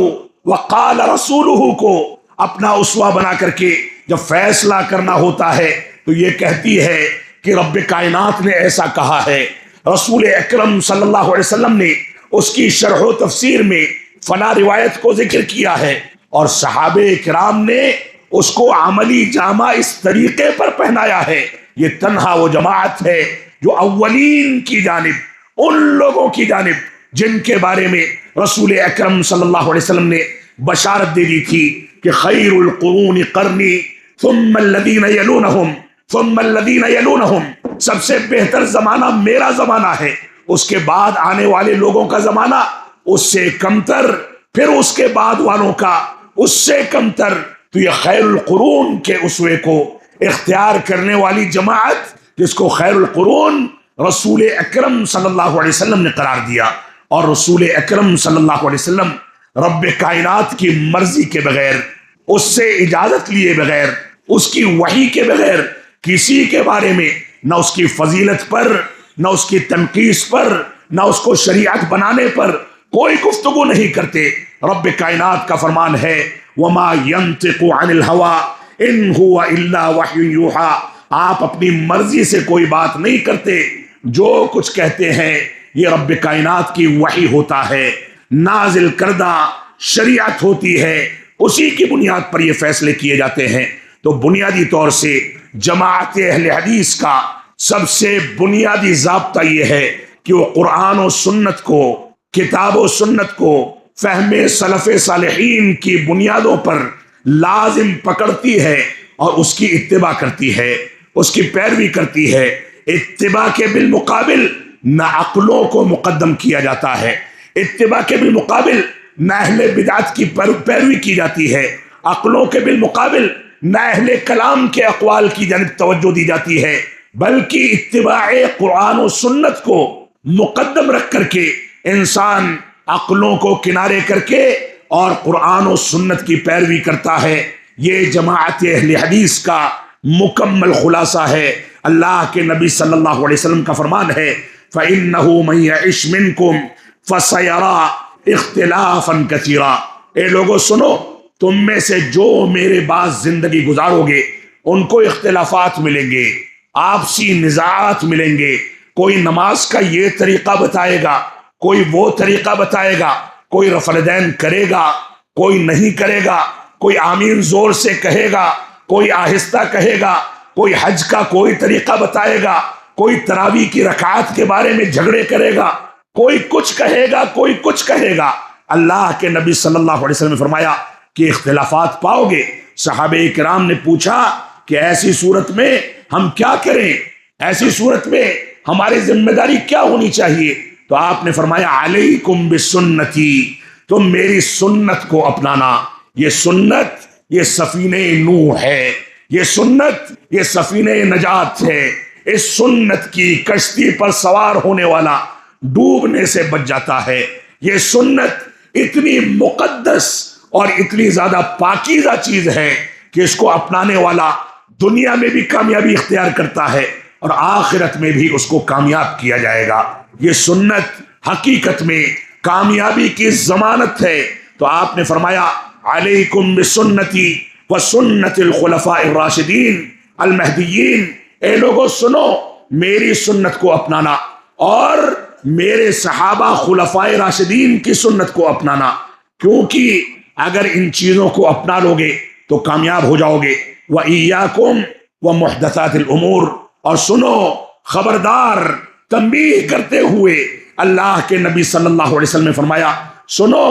وقال رسولہ کو اپنا اسوہ بنا کر کے جب فیصلہ کرنا ہوتا ہے تو یہ کہتی ہے کہ رب کائنات نے ایسا کہا ہے، رسول اکرم صلی اللہ علیہ وسلم نے اس کی شرح و تفسیر میں فلاں روایت کو ذکر کیا ہے، اور صحابہ کرام نے اس کو عملی جامہ اس طریقے پر پہنایا ہے۔ یہ تنہا وہ جماعت ہے جو اولین کی جانب، ان لوگوں کی جانب جن کے بارے میں رسول اکرم صلی اللہ علیہ وسلم نے بشارت دے دی تھی کہ خیر القرون قرنی ثم الذین یلونہم ثم الذین یلونہم، سب سے بہتر زمانہ میرا زمانہ ہے، اس کے بعد آنے والے لوگوں کا زمانہ اس سے کمتر، پھر اس کے بعد والوں کا اس سے کمتر۔ تو یہ خیر القرون کے اسوے کو اختیار کرنے والی جماعت، جس کو خیر القرون رسول اکرم صلی اللہ علیہ وسلم نے قرار دیا، اور رسول اکرم صلی اللہ علیہ وسلم رب کائنات کی مرضی کے بغیر، اس سے اجازت لیے بغیر، اس کی وحی کے بغیر کسی کے بارے میں نہ اس کی فضیلت پر، نہ اس کی تنقیص پر، نہ اس کو شریعت بنانے پر کوئی گفتگو نہیں کرتے۔ رب کائنات کا فرمان ہے وَمَا يَنطِقُ عَنِ الْهَوَىٰ إِنْ هُوَ إِلَّا وَحْيٌ يُوحَىٰ، آپ اپنی مرضی سے کوئی بات نہیں کرتے، جو کچھ کہتے ہیں یہ رب کائنات کی وحی ہوتا ہے، نازل کردہ شریعت ہوتی ہے، اسی کی بنیاد پر یہ فیصلے کیے جاتے ہیں۔ تو بنیادی طور سے جماعت اہل حدیث کا سب سے بنیادی ضابطہ یہ ہے کہ وہ قرآن و سنت کو، کتاب و سنت کو فہم سلف صالحین کی بنیادوں پر لازم پکڑتی ہے اور اس کی اتباع کرتی ہے، اس کی پیروی کرتی ہے۔ اتباع کے بالمقابل نہ عقلوں کو مقدم کیا جاتا ہے، اتباع کے بالمقابل نہ اہل بدعت کی پیروی کی جاتی ہے، عقلوں کے بالمقابل نہ اہل کلام کے اقوال کی جانب توجہ دی جاتی ہے، بلکہ اتباع قرآن و سنت کو مقدم رکھ کر کے انسان عقلوں کو کنارے کر کے اور قرآن و سنت کی پیروی کرتا ہے۔ یہ جماعت اہل حدیث کا مکمل خلاصہ ہے۔ اللہ کے نبی صلی اللہ علیہ وسلم کا فرمان ہے فَإِنَّهُ مَن يَعِشْ مِنْكُمْ فَسَيَرَىٰ اخْتِلَافًا كَثِيرًا، اے لوگوں سنو، تم میں سے جو میرے بعد زندگی گزارو گے ان کو اختلافات ملیں گے، آپسی نزاعات ملیں گے۔ کوئی نماز کا یہ طریقہ بتائے گا، کوئی وہ طریقہ بتائے گا، کوئی رفع الیدین کرے گا، کوئی نہیں کرے گا، کوئی آمین زور سے کہے گا، کوئی آہستہ کہے گا، کوئی حج کا کوئی طریقہ بتائے گا، کوئی تراویح کی رکعات کے بارے میں جھگڑے کرے گا، کوئی کچھ کہے گا، کوئی کچھ کہے گا۔ اللہ کے نبی صلی اللہ علیہ وسلم نے فرمایا کہ اختلافات پاؤ گے۔ صحابہ کرام نے پوچھا کہ ایسی صورت میں ہم کیا کریں، ایسی صورت میں ہماری ذمہ داری کیا ہونی چاہیے؟ تو آپ نے فرمایا علیکم بسنتی، تم میری سنت کو اپنانا۔ یہ سنت یہ سفینہ نوح ہے، یہ سنت یہ سفینہ نجات ہے۔ اس سنت کی کشتی پر سوار ہونے والا ڈوبنے سے بچ جاتا ہے۔ یہ سنت اتنی مقدس اور اتنی زیادہ پاکیزہ چیز ہے کہ اس کو اپنانے والا دنیا میں بھی کامیابی اختیار کرتا ہے اور آخرت میں بھی اس کو کامیاب کیا جائے گا۔ یہ سنت حقیقت میں کامیابی کی ضمانت ہے۔ تو آپ نے فرمایا علیکم بسنتی وسنت الخلفاء الراشدین المہدیین، اے لوگوں سنو، میری سنت کو اپنانا اور میرے صحابہ خلفاء راشدین کی سنت کو اپنانا، کیونکہ اگر ان چیزوں کو اپنا لو گے تو کامیاب ہو جاؤ گے۔ وَإِيَّاكُمْ وَمُحْدَثَاتِ الْأُمُورِ، اور سنو، خبردار، تنبیہ کرتے ہوئے اللہ کے نبی صلی اللہ علیہ وسلم نے فرمایا سنو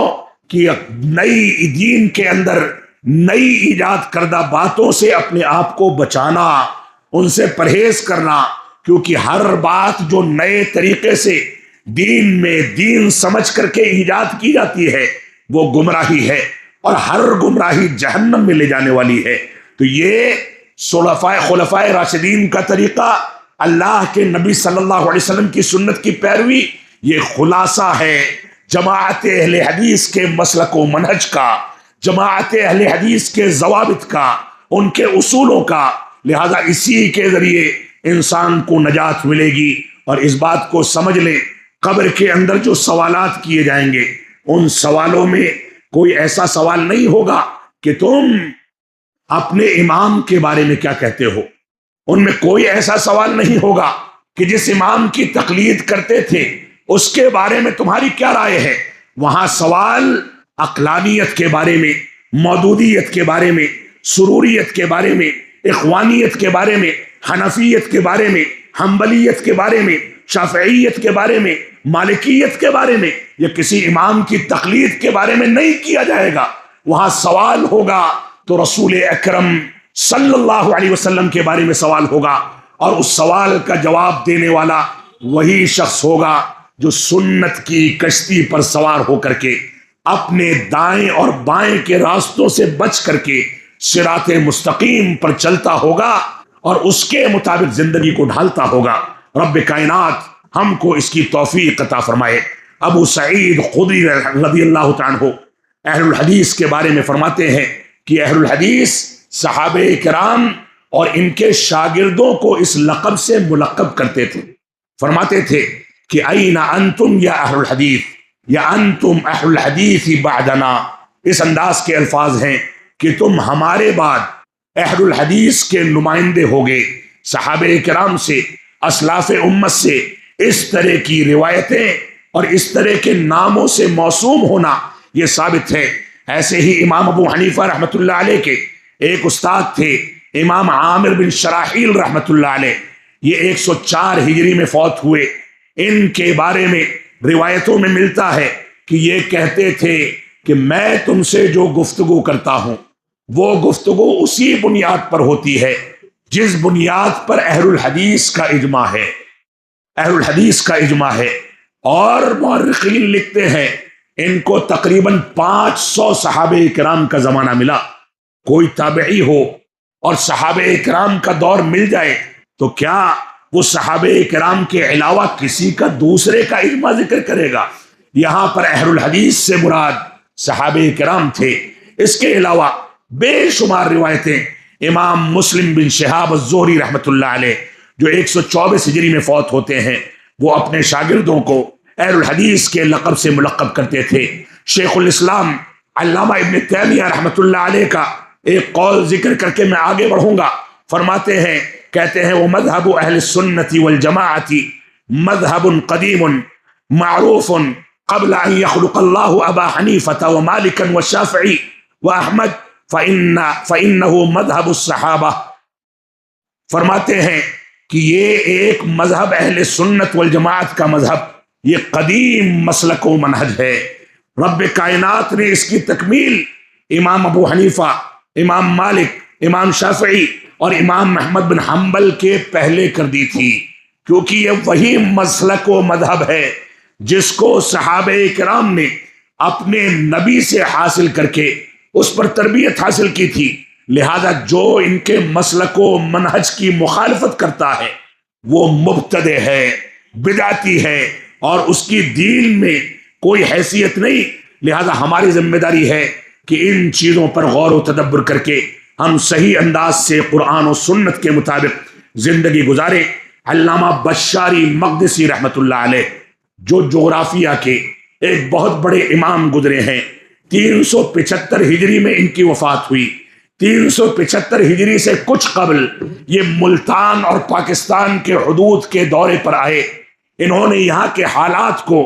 کہ نئی دین کے اندر نئی ایجاد کردہ باتوں سے اپنے آپ کو بچانا، ان سے پرہیز کرنا، کیونکہ ہر بات جو نئے طریقے سے دین میں دین سمجھ کر کے ایجاد کی جاتی ہے وہ گمراہی ہے، اور ہر گمراہی جہنم میں لے جانے والی ہے۔ تو یہ خلفائے راشدین کا طریقہ، اللہ کے نبی صلی اللہ علیہ وسلم کی سنت کی پیروی، یہ خلاصہ ہے جماعت اہل حدیث کے مسلک و منہج کا، جماعت اہل حدیث کے ضوابط کا، ان کے اصولوں کا۔ لہذا اسی کے ذریعے انسان کو نجات ملے گی۔ اور اس بات کو سمجھ لیں، قبر کے اندر جو سوالات کیے جائیں گے ان سوالوں میں کوئی ایسا سوال نہیں ہوگا کہ تم اپنے امام کے بارے میں کیا کہتے ہو، ان میں کوئی ایسا سوال نہیں ہوگا کہ جس امام کی تقلید کرتے تھے اس کے بارے میں تمہاری کیا رائے ہے۔ وہاں سوال عقلانیت کے بارے میں، مودودیت کے بارے میں، سروریت کے بارے میں، اخوانیت کے بارے میں، حنفیت کے بارے میں، حنبلیت کے بارے میں، شافعیت کے بارے میں، مالکیت کے بارے میں، یا کسی امام کی تقلید کے بارے میں نہیں کیا جائے گا۔ وہاں سوال ہوگا تو رسول اکرم صلی اللہ علیہ وسلم کے بارے میں سوال ہوگا، اور اس سوال کا جواب دینے والا وہی شخص ہوگا جو سنت کی کشتی پر سوار ہو کر کے اپنے دائیں اور بائیں کے راستوں سے بچ کر کے صراط مستقیم پر چلتا ہوگا اور اس کے مطابق زندگی کو ڈھالتا ہوگا۔ رب کائنات ہم کو اس کی توفیق عطا فرمائے۔ ابو سعید خدری رضی اللہ تعالیٰ عنہ اہل الحدیث کے بارے میں فرماتے ہیں کہ اہل الحدیث صحابہ کرام اور ان کے شاگردوں کو اس لقب سے ملقب کرتے تھے۔ فرماتے تھے کہ این انتم یا اہل الحدیث یا انتم اہل الحدیث بعدنا، اس انداز کے الفاظ ہیں کہ تم ہمارے بعد اہل الحدیث کے نمائندے ہوگے۔ صحابہ کرام سے، اسلاف امت سے اس طرح کی روایتیں اور اس طرح کے ناموں سے موسوم ہونا یہ ثابت ہے۔ ایسے ہی امام ابو حنیفہ رحمۃ اللہ علیہ کے ایک استاد تھے امام عامر بن شراحیل رحمۃ اللہ علیہ، یہ 104 ہجری میں فوت ہوئے۔ ان کے بارے میں روایتوں میں ملتا ہے کہ یہ کہتے تھے کہ میں تم سے جو گفتگو کرتا ہوں وہ گفتگو اسی بنیاد پر ہوتی ہے جس بنیاد پر اہل الحدیث کا اجماع ہے، اہل الحدیث کا اجماع ہے۔ اور مورخین لکھتے ہیں ان کو تقریباً 500 صحابہ کرام کا زمانہ ملا۔ کوئی تابعی ہو اور صحابہ کرام کا دور مل جائے تو کیا وہ صحابہ کرام کے علاوہ کسی کا دوسرے کا اجماع ذکر کرے گا؟ یہاں پر اہل الحدیث سے مراد صحابہ کرام تھے۔ اس کے علاوہ بے شمار روایتیں امام مسلم بن شہاب الزہری رحمۃ اللہ علیہ جو 124 ہجری میں فوت ہوتے ہیں، وہ اپنے شاگردوں کو اہل الحدیث کے لقب سے ملقب کرتے تھے۔ شیخ الاسلام علامہ ابن تیمیہ رحمۃ اللہ علیہ کا ایک قول ذکر کر کے میں آگے بڑھوں گا۔ فرماتے ہیں، کہتے ہیں وہ مذہب اہل السنت والجماعت مذہب قدیم معروف قبل ان يخلق اللہ ابا حنیفہ ومالکا والشافعی واحمد فإنه مذہب الصحابہ۔ فرماتے ہیں کہ یہ ایک مذہب اہل سنت والجماعت کا مذہب، یہ قدیم مسلک و منہج ہے۔ رب کائنات نے اس کی تکمیل امام ابو حنیفہ، امام مالک، امام شافعی اور امام احمد بن حنبل کے پہلے کر دی تھی، کیونکہ یہ وہی مسلک و مذہب ہے جس کو صحابہ کرام نے اپنے نبی سے حاصل کر کے اس پر تربیت حاصل کی تھی۔ لہذا جو ان کے مسلک و منہج کی مخالفت کرتا ہے وہ مبتدع ہے، بدعتی ہے، اور اس کی دین میں کوئی حیثیت نہیں۔ لہذا ہماری ذمہ داری ہے کہ ان چیزوں پر غور و تدبر کر کے ہم صحیح انداز سے قرآن و سنت کے مطابق زندگی گزاریں۔ علامہ بشاری مقدسی رحمۃ اللہ علیہ جو جغرافیہ کے ایک بہت بڑے امام گزرے ہیں، 375 ہجری میں ان کی وفات ہوئی۔ 375 ہجری سے کچھ قبل یہ ملتان اور پاکستان کے حدود کے دورے پر آئے۔ انہوں نے یہاں کے حالات کو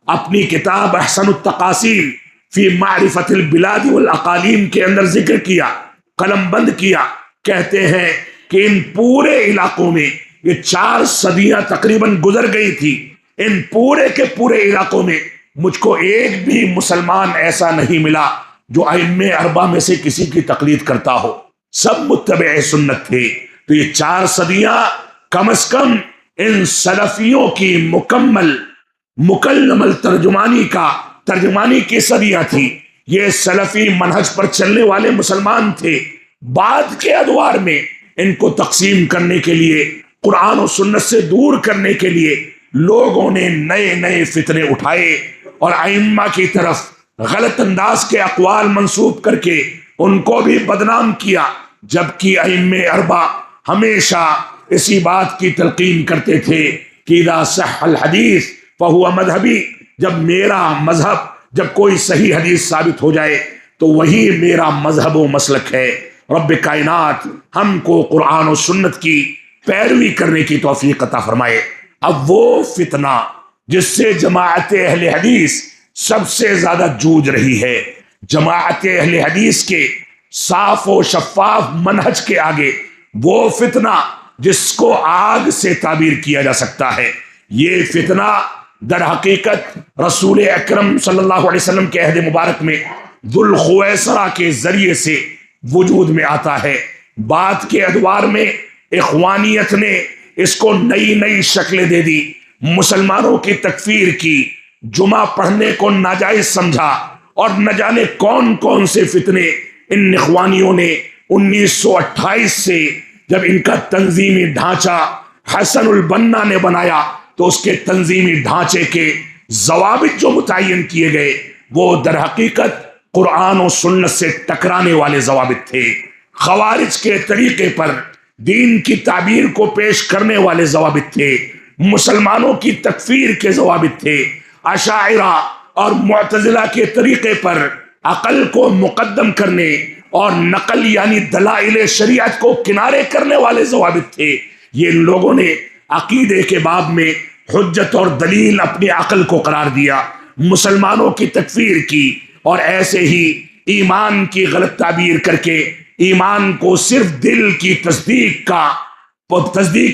اپنی کتاب احسن التقاسیم فی معرفت البلاد والاقالیم کے اندر ذکر کیا، قلم بند کیا۔ کہتے ہیں کہ ان پورے علاقوں میں یہ 4 صدیاں تقریباً گزر گئی تھی، ان پورے کے پورے علاقوں میں مجھ کو ایک بھی مسلمان ایسا نہیں ملا جو ائمہ اربعہ میں سے کسی کی تقلید کرتا ہو، سب متبع سنت تھے۔ تو یہ 4 صدیاں کم از کم ان سلفیوں کی مکمل ترجمانی کی صدیاں تھی۔ یہ سلفی منہج پر چلنے والے مسلمان تھے۔ بعد کے ادوار میں ان کو تقسیم کرنے کے لیے، قرآن و سنت سے دور کرنے کے لیے لوگوں نے نئے نئے فتنے اٹھائے اور ائمہ کی طرف غلط انداز کے اقوال منسوب کر کے ان کو بھی بدنام کیا، جبکہ ائمہ اربعہ ہمیشہ اسی بات کی تلقین کرتے تھے کہ اذا صح الحدیث فہو مذہبی، جب میرا مذہب، جب کوئی صحیح حدیث ثابت ہو جائے تو وہی میرا مذہب و مسلک ہے۔ رب کائنات ہم کو قرآن و سنت کی پیروی کرنے کی توفیق عطا فرمائے۔ اب وہ فتنہ جس سے جماعت اہل حدیث سب سے زیادہ جوجھ رہی ہے، جماعت اہل حدیث کے صاف و شفاف منہج کے آگے، وہ فتنہ جس کو آگ سے تعبیر کیا جا سکتا ہے، یہ فتنہ در حقیقت رسول اکرم صلی اللہ علیہ وسلم کے عہد مبارک میں ذوالخویسرہ کے ذریعے سے وجود میں آتا ہے۔ بعد کے ادوار میں اخوانیت نے اس کو نئی نئی شکلیں دے دی، مسلمانوں کی تکفیر کی، جمعہ پڑھنے کو ناجائز سمجھا، اور نہ جانے کون کون سے فتنے ان اخوانیوں نے 1928 سے جب ان کا تنظیمی ڈھانچہ حسن البنا نے بنایا تو اس کے تنظیمی ڈھانچے کے ضوابط جو متعین کیے گئے وہ در حقیقت قرآن و سنت سے ٹکرانے والے ضوابط تھے، خوارج کے طریقے پر دین کی تعبیر کو پیش کرنے والے ضوابط تھے، مسلمانوں کی تکفیر کے ضوابط تھے، اشاعرہ اور معتزلہ کے طریقے پر عقل کو مقدم کرنے اور نقل یعنی دلائل شریعت کو کنارے کرنے والے ضوابط تھے۔ یہ لوگوں نے عقیدے کے باب میں حجت اور دلیل اپنی عقل کو قرار دیا، مسلمانوں کی تکفیر کی، اور ایسے ہی ایمان کی غلط تعبیر کر کے ایمان کو صرف دل کی تصدیق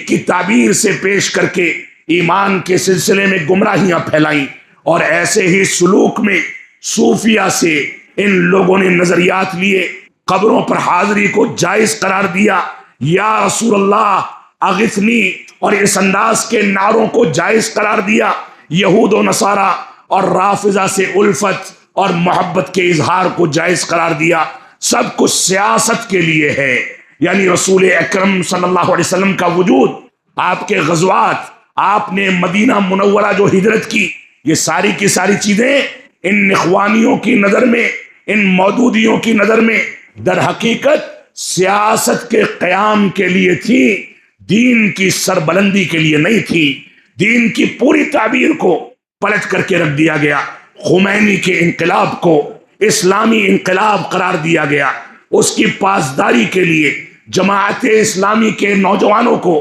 کی تعبیر سے پیش کر کے ایمان کے سلسلے میں گمراہیاں پھیلائیں، اور ایسے ہی سلوک میں صوفیہ سے ان لوگوں نے نظریات لیے، قبروں پر حاضری کو جائز قرار دیا، یا رسول اللہ اغثنی اور اس انداز کے نعروں کو جائز قرار دیا، یہود و نصارہ اور رافضہ سے الفت اور محبت کے اظہار کو جائز قرار دیا۔ سب کچھ سیاست کے لیے ہے، یعنی رسول اکرم صلی اللہ علیہ وسلم کا وجود، آپ کے غزوات، آپ نے مدینہ منورہ جو ہجرت کی، یہ ساری کی ساری چیزیں ان اخوانیوں کی نظر میں، ان مودودیوں کی نظر میں در حقیقت سیاست کے قیام کے لیے تھی، دین کی سربلندی کے لیے نہیں تھی۔ دین کی پوری تعبیر کو پلٹ کر کے رکھ دیا گیا، خمینی کے انقلاب کو اسلامی انقلاب قرار دیا گیا، اس کی پاسداری کے لیے جماعت اسلامی کے نوجوانوں کو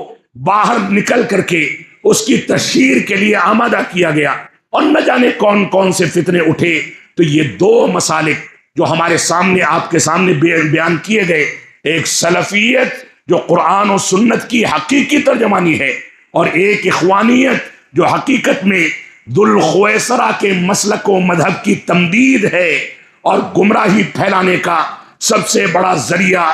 باہر نکل کر کے اس کی تشہیر کے لیے آمادہ کیا گیا، اور نہ جانے کون کون سے فتنے اٹھے۔ تو یہ دو مسالک جو ہمارے سامنے، آپ کے سامنے بیان کیے گئے، ایک سلفیت جو قرآن و سنت کی حقیقی ترجمانی ہے، اور ایک اخوانیت جو حقیقت میں ذوالخویسرہ کے مسلک و مذہب کی تمدید ہے، اور گمراہی پھیلانے کا سب سے بڑا ذریعہ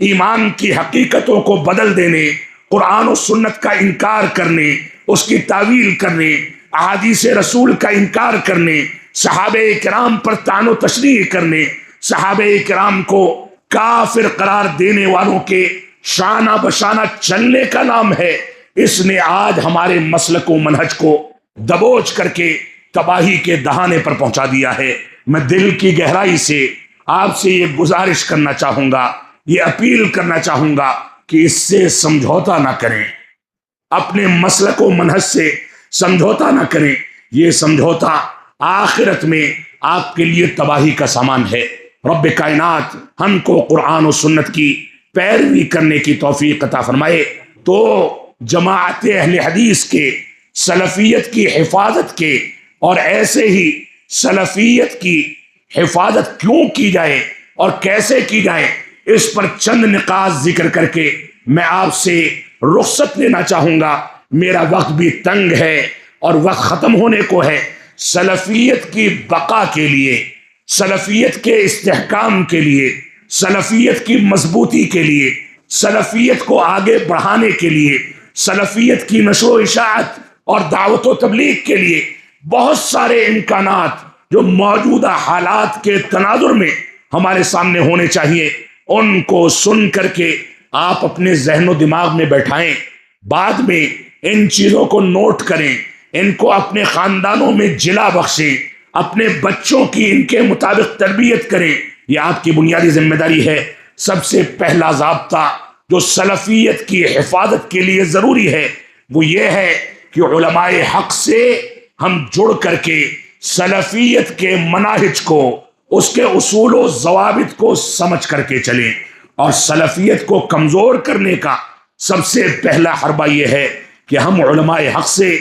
ایمان کی حقیقتوں کو بدل دینے، قرآن و سنت کا انکار کرنے، اس کی تعویل کرنے، احادیث رسول کا انکار کرنے، صحابہ کرام پر طعن و تشریح کرنے، صحابہ کرام کو کافر قرار دینے والوں کے شانہ بشانہ چلنے کا نام ہے۔ اس نے آج ہمارے مسلک و منہج کو دبوچ کر کے تباہی کے دہانے پر پہنچا دیا ہے۔ میں دل کی گہرائی سے آپ سے یہ گزارش کرنا چاہوں گا، یہ اپیل کرنا چاہوں گا کہ اس سے سمجھوتا نہ کریں، اپنے مسلک و منہج سے سمجھوتا نہ کریں۔ یہ سمجھوتا آخرت میں آپ کے لیے تباہی کا سامان ہے۔ رب کائنات ہم کو قرآن و سنت کی پیروی کرنے کی توفیق عطا فرمائے۔ تو جماعت اہل حدیث کے، سلفیت کی حفاظت کے، اور ایسے ہی سلفیت کی حفاظت کیوں کی جائے اور کیسے کی جائے، اس پر چند نقاط ذکر کر کے میں آپ سے رخصت لینا چاہوں گا۔ میرا وقت بھی تنگ ہے اور وقت ختم ہونے کو ہے۔ سلفیت کی بقا کے لیے، سلفیت کے استحکام کے لیے، سلفیت کی مضبوطی کے لیے، سلفیت کو آگے بڑھانے کے لیے، سلفیت کی نشر و اشاعت اور دعوت و تبلیغ کے لیے بہت سارے امکانات جو موجودہ حالات کے تناظر میں ہمارے سامنے ہونے چاہیے، ان کو سن کر کے آپ اپنے ذہن و دماغ میں بیٹھائیں، بعد میں ان چیزوں کو نوٹ کریں، ان کو اپنے خاندانوں میں جلا بخشیں، اپنے بچوں کی ان کے مطابق تربیت کریں۔ یہ آپ کی بنیادی ذمہ داری ہے۔ سب سے پہلا ضابطہ جو سلفیت کی حفاظت کے لیے ضروری ہے وہ یہ ہے کہ علماء حق سے ہم جڑ کر کے سلفیت کے مناہج کو، اس کے اصول و ضوابط کو سمجھ کر کے چلیں، اور سلفیت کو کمزور کرنے کا سب سے پہلا حربہ یہ ہے کہ ہم علماء حق سے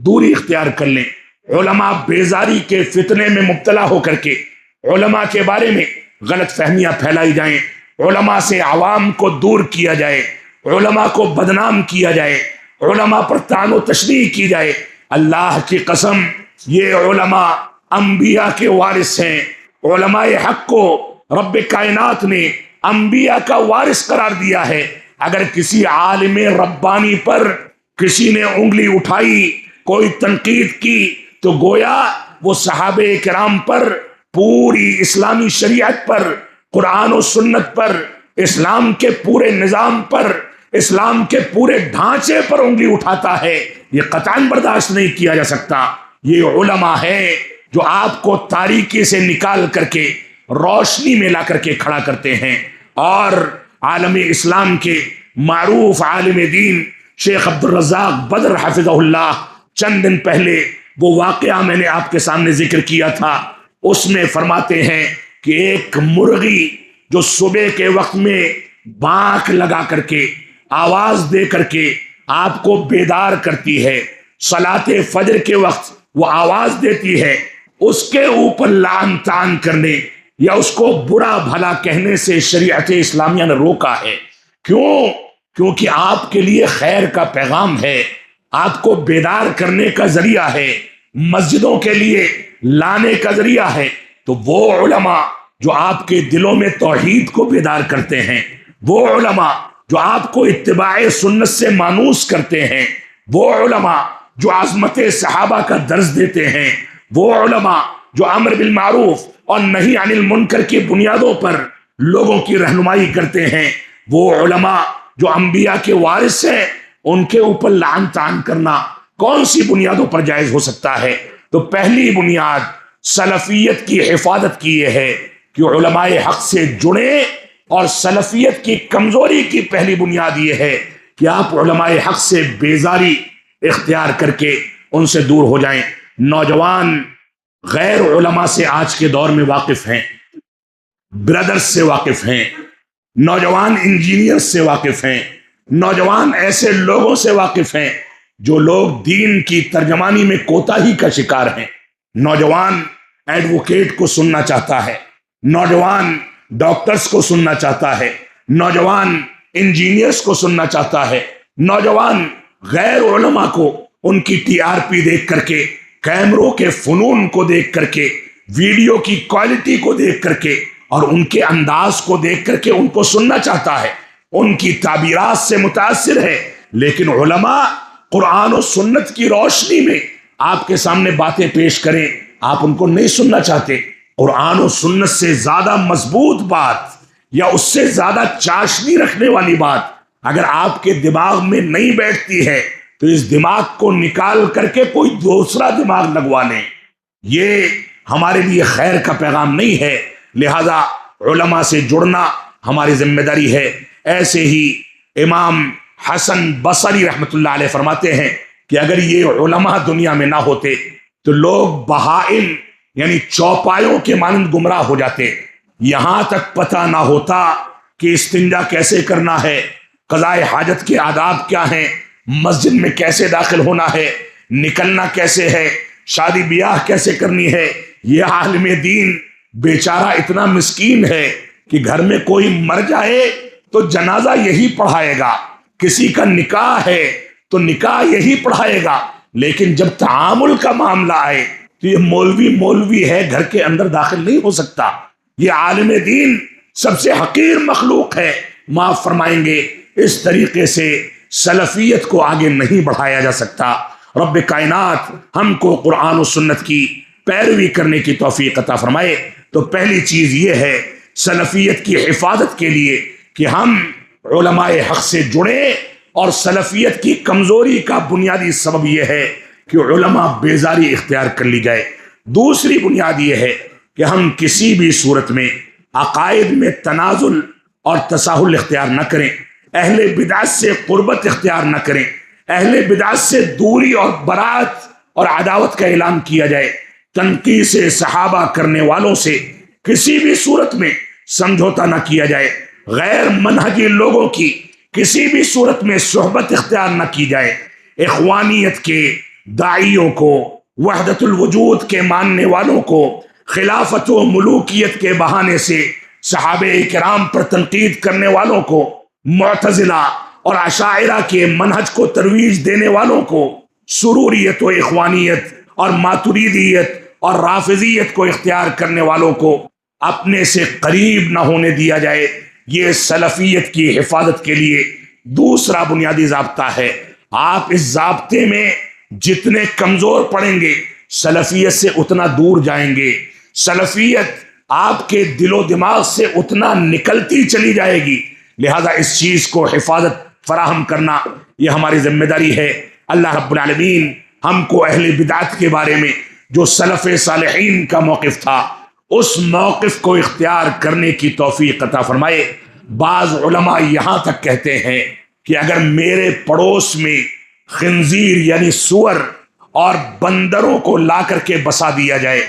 دوری اختیار کر لیں۔ علماء بیزاری کے فتنے میں مبتلا ہو کر کے علماء کے بارے میں غلط فہمیاں پھیلائی جائیں، علماء سے عوام کو دور کیا جائے، علماء کو بدنام کیا جائے، علماء پر طعن و تشریح کی جائے۔ اللہ کی قسم، یہ علماء انبیاء کے وارث ہیں۔ علماء حق کو رب کائنات نے انبیاء کا وارث قرار دیا ہے۔ اگر کسی عالم ربانی پر کسی نے انگلی اٹھائی، کوئی تنقید کی، تو گویا وہ صحابہ کرام پر، پوری اسلامی شریعت پر، قرآن و سنت پر، اسلام کے پورے نظام پر، اسلام کے پورے ڈھانچے پر انگلی اٹھاتا ہے، یہ قطعاً برداشت نہیں کیا جا سکتا۔ یہ علماء ہے جو آپ کو تاریکی سے نکال کر کے روشنی میں لا کر کے کھڑا کرتے ہیں۔ اور عالم اسلام کے معروف عالم دین شیخ عبدالرزاق بدر حفظہ اللہ، چند دن پہلے وہ واقعہ میں نے آپ کے سامنے ذکر کیا تھا، اس میں فرماتے ہیں کہ ایک مرغی جو صبح کے وقت میں بانک لگا کر کے آواز دے کر کے آپ کو بیدار کرتی ہے، صلاۃ فجر کے وقت وہ آواز دیتی ہے، اس کے اوپر لعن طعن کرنے یا اس کو برا بھلا کہنے سے شریعت اسلامیہ نے روکا ہے۔ کیوں؟ کیونکہ آپ کے لیے خیر کا پیغام ہے، آپ کو بیدار کرنے کا ذریعہ ہے، مسجدوں کے لیے لانے کا ذریعہ ہے۔ تو وہ علماء جو آپ کے دلوں میں توحید کو بیدار کرتے ہیں، وہ علماء جو آپ کو اتباع سنت سے مانوس کرتے ہیں، وہ علماء جو عظمت صحابہ کا درس دیتے ہیں، وہ علماء جو امر بالمعروف اور نہی عن المنکر کی بنیادوں پر لوگوں کی رہنمائی کرتے ہیں، وہ علماء جو انبیاء کے وارث ہیں، ان کے اوپر لعن طعن کرنا کون سی بنیادوں پر جائز ہو سکتا ہے؟ تو پہلی بنیاد سلفیت کی حفاظت کی یہ ہے کہ علماء حق سے جڑیں، اور سلفیت کی کمزوری کی پہلی بنیاد یہ ہے کہ آپ علماء حق سے بیزاری اختیار کر کے ان سے دور ہو جائیں۔ نوجوان غیر علماء سے آج کے دور میں واقف ہیں، برادرز سے واقف ہیں، نوجوان انجینئر سے واقف ہیں، نوجوان ایسے لوگوں سے واقف ہیں جو لوگ دین کی ترجمانی میں کوتاہی کا شکار ہیں۔ نوجوان ایڈوکیٹ کو سننا چاہتا ہے، نوجوان ڈاکٹرز کو سننا چاہتا ہے، نوجوان انجینئرز کو سننا چاہتا ہے، نوجوان غیر علماء کو ان کی ٹی آر پی دیکھ کر کے، کیمروں کے فنون کو دیکھ کر کے، ویڈیو کی کوالٹی کو دیکھ کر کے اور ان کے انداز کو دیکھ کر کے ان کو سننا چاہتا ہے، ان کی تعبیرات سے متاثر ہے۔ لیکن علماء قرآن و سنت کی روشنی میں آپ کے سامنے باتیں پیش کریں، آپ ان کو نہیں سننا چاہتے۔ قرآن و سنت سے زیادہ مضبوط بات یا اس سے زیادہ چاشنی رکھنے والی بات اگر آپ کے دماغ میں نہیں بیٹھتی ہے تو اس دماغ کو نکال کر کے کوئی دوسرا دماغ لگوا لیں، یہ ہمارے لیے خیر کا پیغام نہیں ہے۔ لہذا علماء سے جڑنا ہماری ذمہ داری ہے۔ ایسے ہی امام حسن بصری رحمۃ اللہ علیہ فرماتے ہیں کہ اگر یہ علماء دنیا میں نہ ہوتے تو لوگ بہائم یعنی چوپایوں کے مانند گمراہ ہو جاتے، یہاں تک پتہ نہ ہوتا کہ استنجا کیسے کرنا ہے، قضاء حاجت کے آداب کیا ہیں، مسجد میں کیسے داخل ہونا ہے، نکلنا کیسے ہے، شادی بیاہ کیسے کرنی ہے۔ یہ عالم دین بیچارہ اتنا مسکین ہے کہ گھر میں کوئی مر جائے تو جنازہ یہی پڑھائے گا، کسی کا نکاح ہے تو نکاح یہی پڑھائے گا، لیکن جب تعامل کا معاملہ آئے تو یہ مولوی ہے، گھر کے اندر داخل نہیں ہو سکتا۔ یہ عالم دین سب سے حقیر مخلوق ہے، معاف فرمائیں گے، اس طریقے سے سلفیت کو آگے نہیں بڑھایا جا سکتا۔ رب کائنات ہم کو قرآن و سنت کی پیروی کرنے کی توفیق عطا فرمائے۔ تو پہلی چیز یہ ہے سلفیت کی حفاظت کے لیے کہ ہم علماء حق سے جڑیں، اور سلفیت کی کمزوری کا بنیادی سبب یہ ہے کہ علماء بیزاری اختیار کر لی جائے۔ دوسری بنیاد یہ ہے کہ ہم کسی بھی صورت میں عقائد میں تنازل اور تساہل اختیار نہ کریں، اہل بدعت سے قربت اختیار نہ کریں، اہل بدعت سے دوری اور برات اور عداوت کا اعلان کیا جائے، تنقیص صحابہ کرنے والوں سے کسی بھی صورت میں سمجھوتا نہ کیا جائے، غیر منہجی لوگوں کی کسی بھی صورت میں صحبت اختیار نہ کی جائے، اخوانیت کے داعیوں کو، وحدت الوجود کے ماننے والوں کو، خلافت و ملوکیت کے بہانے سے صحابہ کرام پر تنقید کرنے والوں کو، معتزلہ اور اشاعرہ کے منہج کو ترویج دینے والوں کو، سروریت و اخوانیت اور ماتریدیت اور رافضیت کو اختیار کرنے والوں کو اپنے سے قریب نہ ہونے دیا جائے۔ یہ سلفیت کی حفاظت کے لیے دوسرا بنیادی ضابطہ ہے۔ آپ اس ضابطے میں جتنے کمزور پڑیں گے سلفیت سے اتنا دور جائیں گے، سلفیت آپ کے دل و دماغ سے اتنا نکلتی چلی جائے گی۔ لہذا اس چیز کو حفاظت فراہم کرنا یہ ہماری ذمہ داری ہے۔ اللہ رب العالمین ہم کو اہل بدعت کے بارے میں جو سلف صالحین کا موقف تھا اس موقف کو اختیار کرنے کی توفیق عطا فرمائے۔ بعض علماء یہاں تک کہتے ہیں کہ اگر میرے پڑوس میں خنزیر یعنی سور اور بندروں کو لا کر کے بسا دیا جائے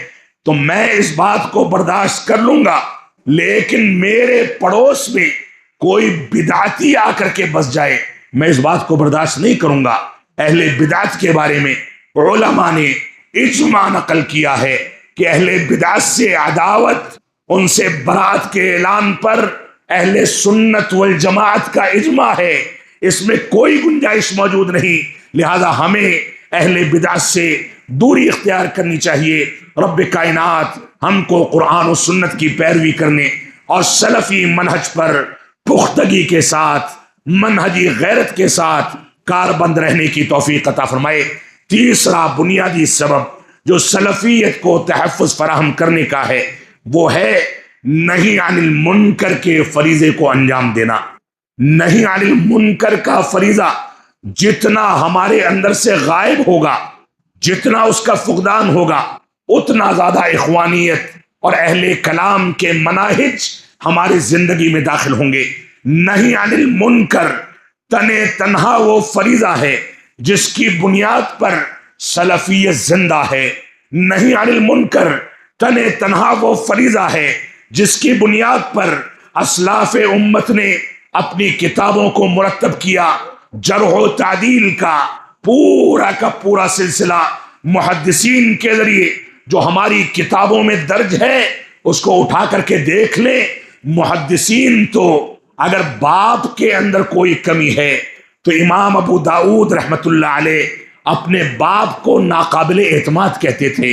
تو میں اس بات کو برداشت کر لوں گا، لیکن میرے پڑوس میں کوئی بدعتی آ کر کے بس جائے میں اس بات کو برداشت نہیں کروں گا۔ اہل بدعت کے بارے میں علماء نے اجماع نقل کیا ہے کہ اہل بدعت سے عداوت، ان سے برات کے اعلان پر اہل سنت والجماعت کا اجماع ہے، اس میں کوئی گنجائش موجود نہیں۔ لہذا ہمیں اہل بدعت سے دوری اختیار کرنی چاہیے۔ رب کائنات ہم کو قرآن و سنت کی پیروی کرنے اور سلفی منہج پر پختگی کے ساتھ، منہجی غیرت کے ساتھ کاربند رہنے کی توفیق عطا فرمائے۔ تیسرا بنیادی سبب جو سلفیت کو تحفظ فراہم کرنے کا ہے وہ ہے نہی عن المنکر کے فریضے کو انجام دینا۔ نہی عن المنکر کا فریضہ جتنا ہمارے اندر سے غائب ہوگا، جتنا اس کا فقدان ہوگا، اتنا زیادہ اخوانیت اور اہل کلام کے مناہج ہماری زندگی میں داخل ہوں گے۔ نہی عن المنکر تنے تنہا وہ فریضہ ہے جس کی بنیاد پر سلفیت زندہ ہے۔ نہی عن المنکر تنے تنہا وہ فریضہ ہے جس کی بنیاد پر اسلاف امت نے اپنی کتابوں کو مرتب کیا۔ جرح و تعدیل کا پورا سلسلہ محدثین کے ذریعے جو ہماری کتابوں میں درج ہے اس کو اٹھا کر کے دیکھ لیں۔ محدثین تو اگر باب کے اندر کوئی کمی ہے تو امام ابو داؤد رحمت اللہ علیہ اپنے باب کو ناقابل اعتماد کہتے تھے۔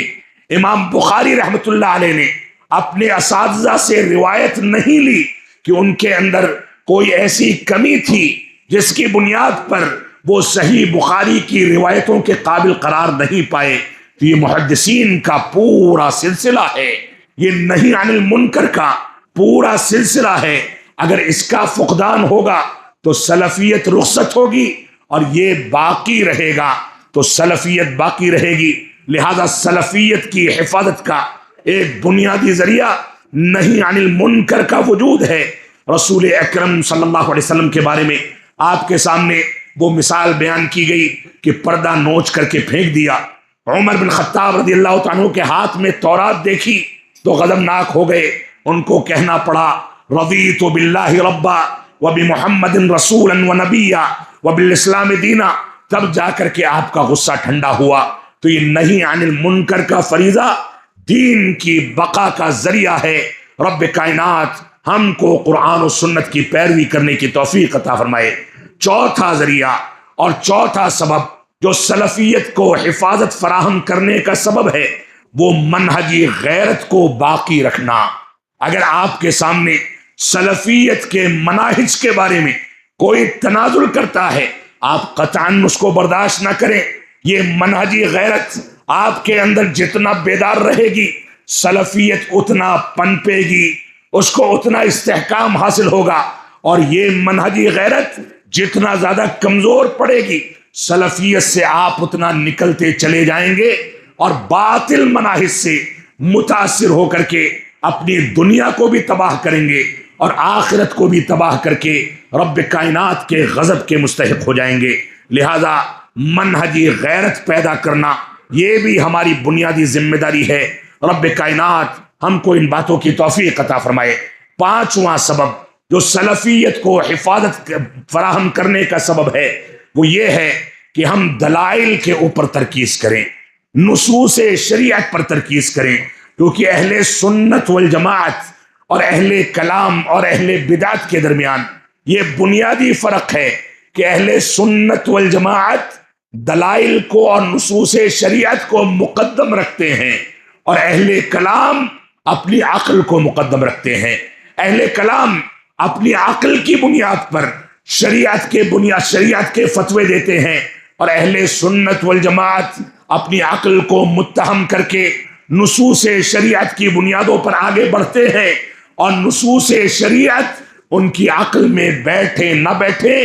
امام بخاری رحمت اللہ علیہ نے اپنے اساتذہ سے روایت نہیں لی کہ ان کے اندر کوئی ایسی کمی تھی جس کی بنیاد پر وہ صحیح بخاری کی روایتوں کے قابل قرار نہیں پائے۔ تو یہ محدثین کا پورا سلسلہ ہے، یہ نہی عن المنکر کا پورا سلسلہ ہے۔ اگر اس کا فقدان ہوگا تو سلفیت رخصت ہوگی، اور یہ باقی رہے گا تو سلفیت باقی رہے گی۔ لہذا سلفیت کی حفاظت کا ایک بنیادی ذریعہ نہی عن المنکر کا وجود ہے۔ رسول اکرم صلی اللہ علیہ وسلم کے بارے میں آپ کے سامنے وہ مثال بیان کی گئی کہ پردہ نوچ کر کے پھینک دیا۔ عمر بن خطاب رضی اللہ تعالیٰ عنہ کے ہاتھ میں تورات دیکھی تو غضبناک ہو گئے، ان کو کہنا پڑا رضیت باللہ ربا وبمحمد رسولا ونبیا وبالاسلام دینا، تب جا کر کے آپ کا غصہ ٹھنڈا ہوا۔ تو یہ نہی عن المنکر کا فریضہ دین کی بقا کا ذریعہ ہے۔ رب کائنات ہم کو قرآن و سنت کی پیروی کرنے کی توفیق عطا فرمائے۔ چوتھا ذریعہ اور چوتھا سبب جو سلفیت کو حفاظت فراہم کرنے کا سبب ہے وہ منہجی غیرت کو باقی رکھنا۔ اگر آپ کے سامنے سلفیت کے مناہج کے بارے میں کوئی تنازل کرتا ہے آپ قطعاً اس کو برداشت نہ کریں۔ یہ منہجی غیرت آپ کے اندر جتنا بیدار رہے گی سلفیت اتنا پنپے گی، اس کو اتنا استحکام حاصل ہوگا، اور یہ منہجی غیرت جتنا زیادہ کمزور پڑے گی سلفیت سے آپ اتنا نکلتے چلے جائیں گے، اور باطل مناہج سے متاثر ہو کر کے اپنی دنیا کو بھی تباہ کریں گے اور آخرت کو بھی تباہ کر کے رب کائنات کے غضب کے مستحق ہو جائیں گے۔ لہذا منہجی غیرت پیدا کرنا یہ بھی ہماری بنیادی ذمہ داری ہے۔ رب کائنات ہم کو ان باتوں کی توفیق عطا فرمائے۔ پانچواں سبب جو سلفیت کو حفاظت فراہم کرنے کا سبب ہے وہ یہ ہے کہ ہم دلائل کے اوپر ترکیز کریں، نصوص شریعت پر ترکیز کریں، کیونکہ اہل سنت والجماعت اور اہل کلام اور اہل بدعت کے درمیان یہ بنیادی فرق ہے کہ اہل سنت والجماعت دلائل کو اور نصوص شریعت کو مقدم رکھتے ہیں، اور اہل کلام اپنی عقل کو مقدم رکھتے ہیں۔ اہل کلام اپنی عقل کی بنیاد پر شریعت کے فتوے دیتے ہیں، اور اہل سنت والجماعت اپنی عقل کو متہم کر کے نصوص شریعت کی بنیادوں پر آگے بڑھتے ہیں، اور نصوص شریعت ان کی عقل میں بیٹھے نہ بیٹھے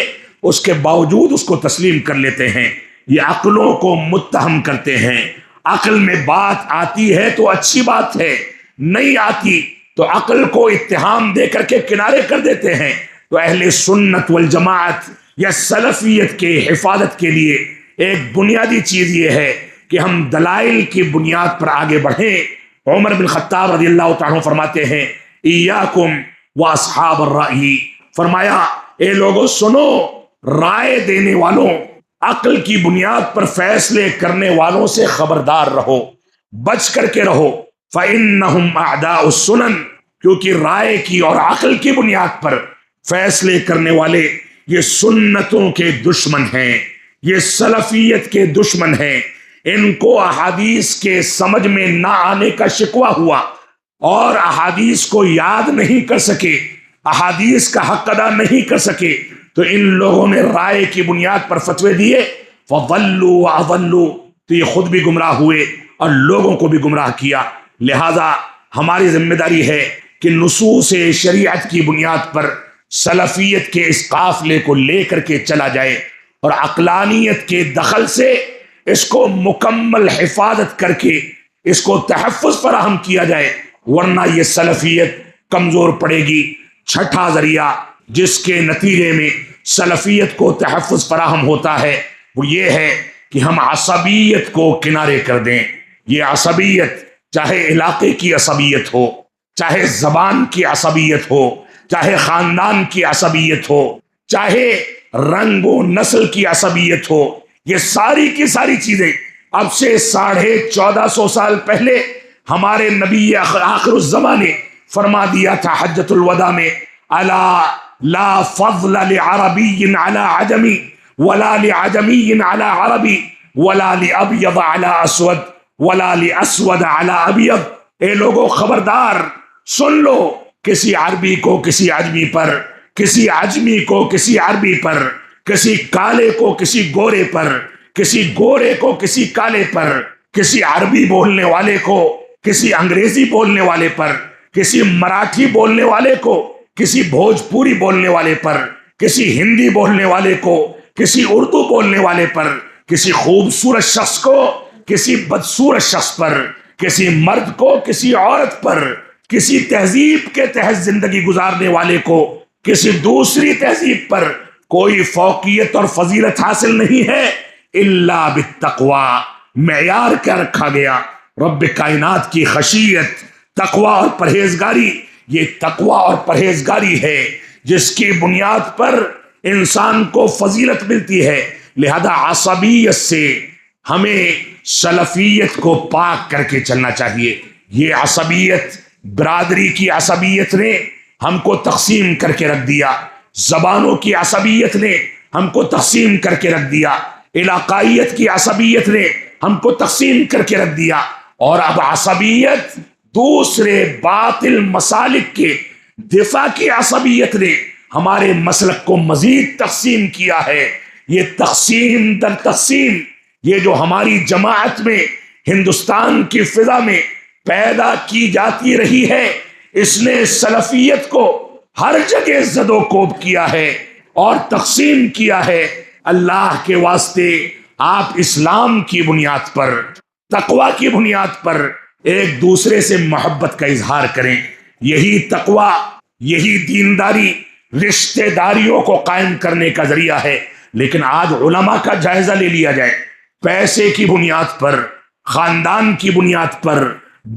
اس کے باوجود اس کو تسلیم کر لیتے ہیں۔ یہ عقلوں کو متہم کرتے ہیں۔ عقل میں بات آتی ہے تو اچھی بات ہے، نہیں آتی تو عقل کو اتہام دے کر کے کنارے کر دیتے ہیں۔ تو اہل سنت والجماعت یا سلفیت کے حفاظت کے لیے ایک بنیادی چیز یہ ہے کہ ہم دلائل کی بنیاد پر آگے بڑھیں۔ عمر بن خطاب رضی اللہ تعالیٰ عنہ فرماتے ہیں ایاکم واصحاب الرأی، فرمایا اے لوگوں سنو، رائے دینے والوں، عقل کی بنیاد پر فیصلے کرنے والوں سے خبردار رہو، بچ کر کے رہو۔ فإنہم اعداء السنن، کیونکہ رائے کی اور عقل کی بنیاد پر فیصلے کرنے والے یہ سنتوں کے دشمن ہیں، یہ سلفیت کے دشمن ہیں۔ ان کو احادیث کے سمجھ میں نہ آنے کا شکوہ ہوا اور احادیث کو یاد نہیں کر سکے، احادیث کا حق ادا نہیں کر سکے، تو ان لوگوں نے رائے کی بنیاد پر فتوے دیے، فضلوا واضلوا، تو یہ خود بھی گمراہ ہوئے اور لوگوں کو بھی گمراہ کیا۔ لہذا ہماری ذمہ داری ہے کہ نصوص شریعت کی بنیاد پر سلفیت کے اس قافلے کو لے کر کے چلا جائے اور عقلانیت کے دخل سے اس کو مکمل حفاظت کر کے اس کو تحفظ فراہم کیا جائے، ورنہ یہ سلفیت کمزور پڑے گی۔ چھٹا ذریعہ جس کے نتیجے میں سلفیت کو تحفظ فراہم ہوتا ہے وہ یہ ہے کہ ہم عصبیت کو کنارے کر دیں۔ یہ عصبیت چاہے علاقے کی عصبیت ہو، چاہے زبان کی عصبیت ہو، چاہے خاندان کی عصبیت ہو، چاہے رنگ و نسل کی عصبیت ہو، یہ ساری کی ساری چیزیں اب سے 1450 سال پہلے ہمارے نبی آخر الزمان نے فرما دیا تھا حجۃ الوداع میں، الا لا فضل لعربی علی عجمی ولا لعجمی علی عربی ولا لابیض علی اسود ولا لاسود علی ابیض۔ اے لوگوں خبردار سن لو، کسی عربی کو کسی عجمی پر، کسی عجمی کو کسی عربی پر، کسی کالے کو کسی گورے پر، کسی گورے کو کسی کالے پر، کسی عربی بولنے والے کو کسی انگریزی بولنے والے پر، کسی مراٹھی بولنے والے کو کسی بھوجپوری بولنے والے پر، کسی ہندی بولنے والے کو کسی اردو بولنے والے پر، کسی خوبصورت شخص کو کسی بدصورت شخص پر، کسی مرد کو کسی عورت پر، کسی تہذیب کے تحت زندگی گزارنے والے کو کسی دوسری تہذیب پر کوئی فوقیت اور فضیلت حاصل نہیں ہے الا بالتقوی۔ معیار کیا رکھا گیا؟ رب کائنات کی خشیت، تقوی اور پرہیزگاری۔ یہ تقوی اور پرہیزگاری ہے جس کی بنیاد پر انسان کو فضیلت ملتی ہے۔ لہذا عصبیت سے ہمیں سلفیت کو پاک کر کے چلنا چاہیے۔ یہ عصبیت، برادری کی عصبیت نے ہم کو تقسیم کر کے رکھ دیا، زبانوں کی عصبیت نے ہم کو تقسیم کر کے رکھ دیا، علاقائیت کی عصبیت نے ہم کو تقسیم کر کے رکھ دیا، اور اب عصبیت دوسرے باطل مسالک کے دفاع کی عصبیت نے ہمارے مسلک کو مزید تقسیم کیا ہے۔ یہ تقسیم در تقسیم، یہ جو ہماری جماعت میں ہندوستان کی فضا میں پیدا کی جاتی رہی ہے، اس نے سلفیت کو ہر جگہ زد و کوب کیا ہے اور تقسیم کیا ہے۔ اللہ کے واسطے آپ اسلام کی بنیاد پر، تقوی کی بنیاد پر ایک دوسرے سے محبت کا اظہار کریں۔ یہی تقوی، یہی دینداری رشتہ داریوں کو قائم کرنے کا ذریعہ ہے۔ لیکن آج علماء کا جائزہ لے لیا جائے، پیسے کی بنیاد پر، خاندان کی بنیاد پر،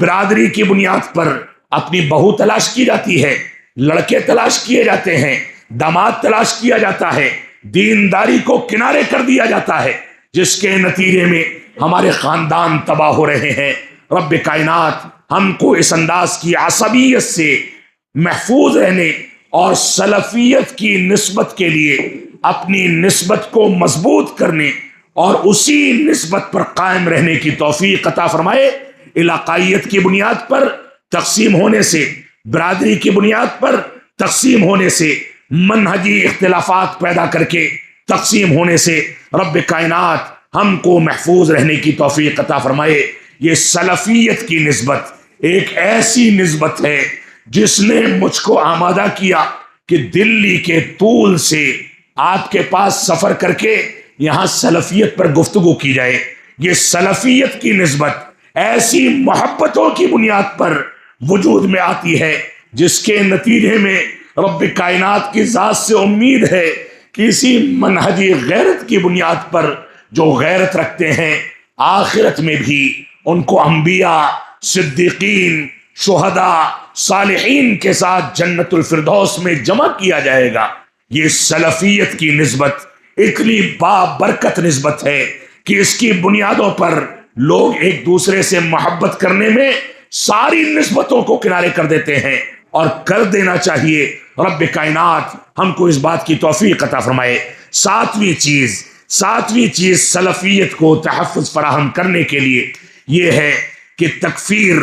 برادری کی بنیاد پر اپنی بہو تلاش کی جاتی ہے، لڑکے تلاش کیے جاتے ہیں، داماد تلاش کیا جاتا ہے، دینداری کو کنارے کر دیا جاتا ہے، جس کے نتیجے میں ہمارے خاندان تباہ ہو رہے ہیں۔ رب کائنات ہم کو اس انداز کی عصبیت سے محفوظ رہنے اور سلفیت کی نسبت کے لیے اپنی نسبت کو مضبوط کرنے اور اسی نسبت پر قائم رہنے کی توفیق عطا فرمائے۔ علاقائیت کی بنیاد پر تقسیم ہونے سے، برادری کی بنیاد پر تقسیم ہونے سے، منہجی اختلافات پیدا کر کے تقسیم ہونے سے رب کائنات ہم کو محفوظ رہنے کی توفیق عطا فرمائے۔ یہ سلفیت کی نسبت ایک ایسی نسبت ہے جس نے مجھ کو آمادہ کیا کہ دلی کے طول سے آپ کے پاس سفر کر کے یہاں سلفیت پر گفتگو کی جائے۔ یہ سلفیت کی نسبت ایسی محبتوں کی بنیاد پر وجود میں آتی ہے جس کے نتیجے میں رب کائنات کی ذات سے امید ہے کہ اسی منہجی غیرت کی بنیاد پر جو غیرت رکھتے ہیں آخرت میں بھی ان کو انبیاء، صدیقین، شہداء، صالحین کے ساتھ جنت الفردوس میں جمع کیا جائے گا۔ یہ سلفیت کی نسبت اتنی بابرکت نسبت ہے کہ اس کی بنیادوں پر لوگ ایک دوسرے سے محبت کرنے میں ساری نسبتوں کو کنارے کر دیتے ہیں، اور کر دینا چاہیے۔ رب کائنات ہم کو اس بات کی توفیق عطا فرمائے۔ ساتویں چیز سلفیت کو تحفظ فراہم کرنے کے لیے یہ ہے کہ تکفیر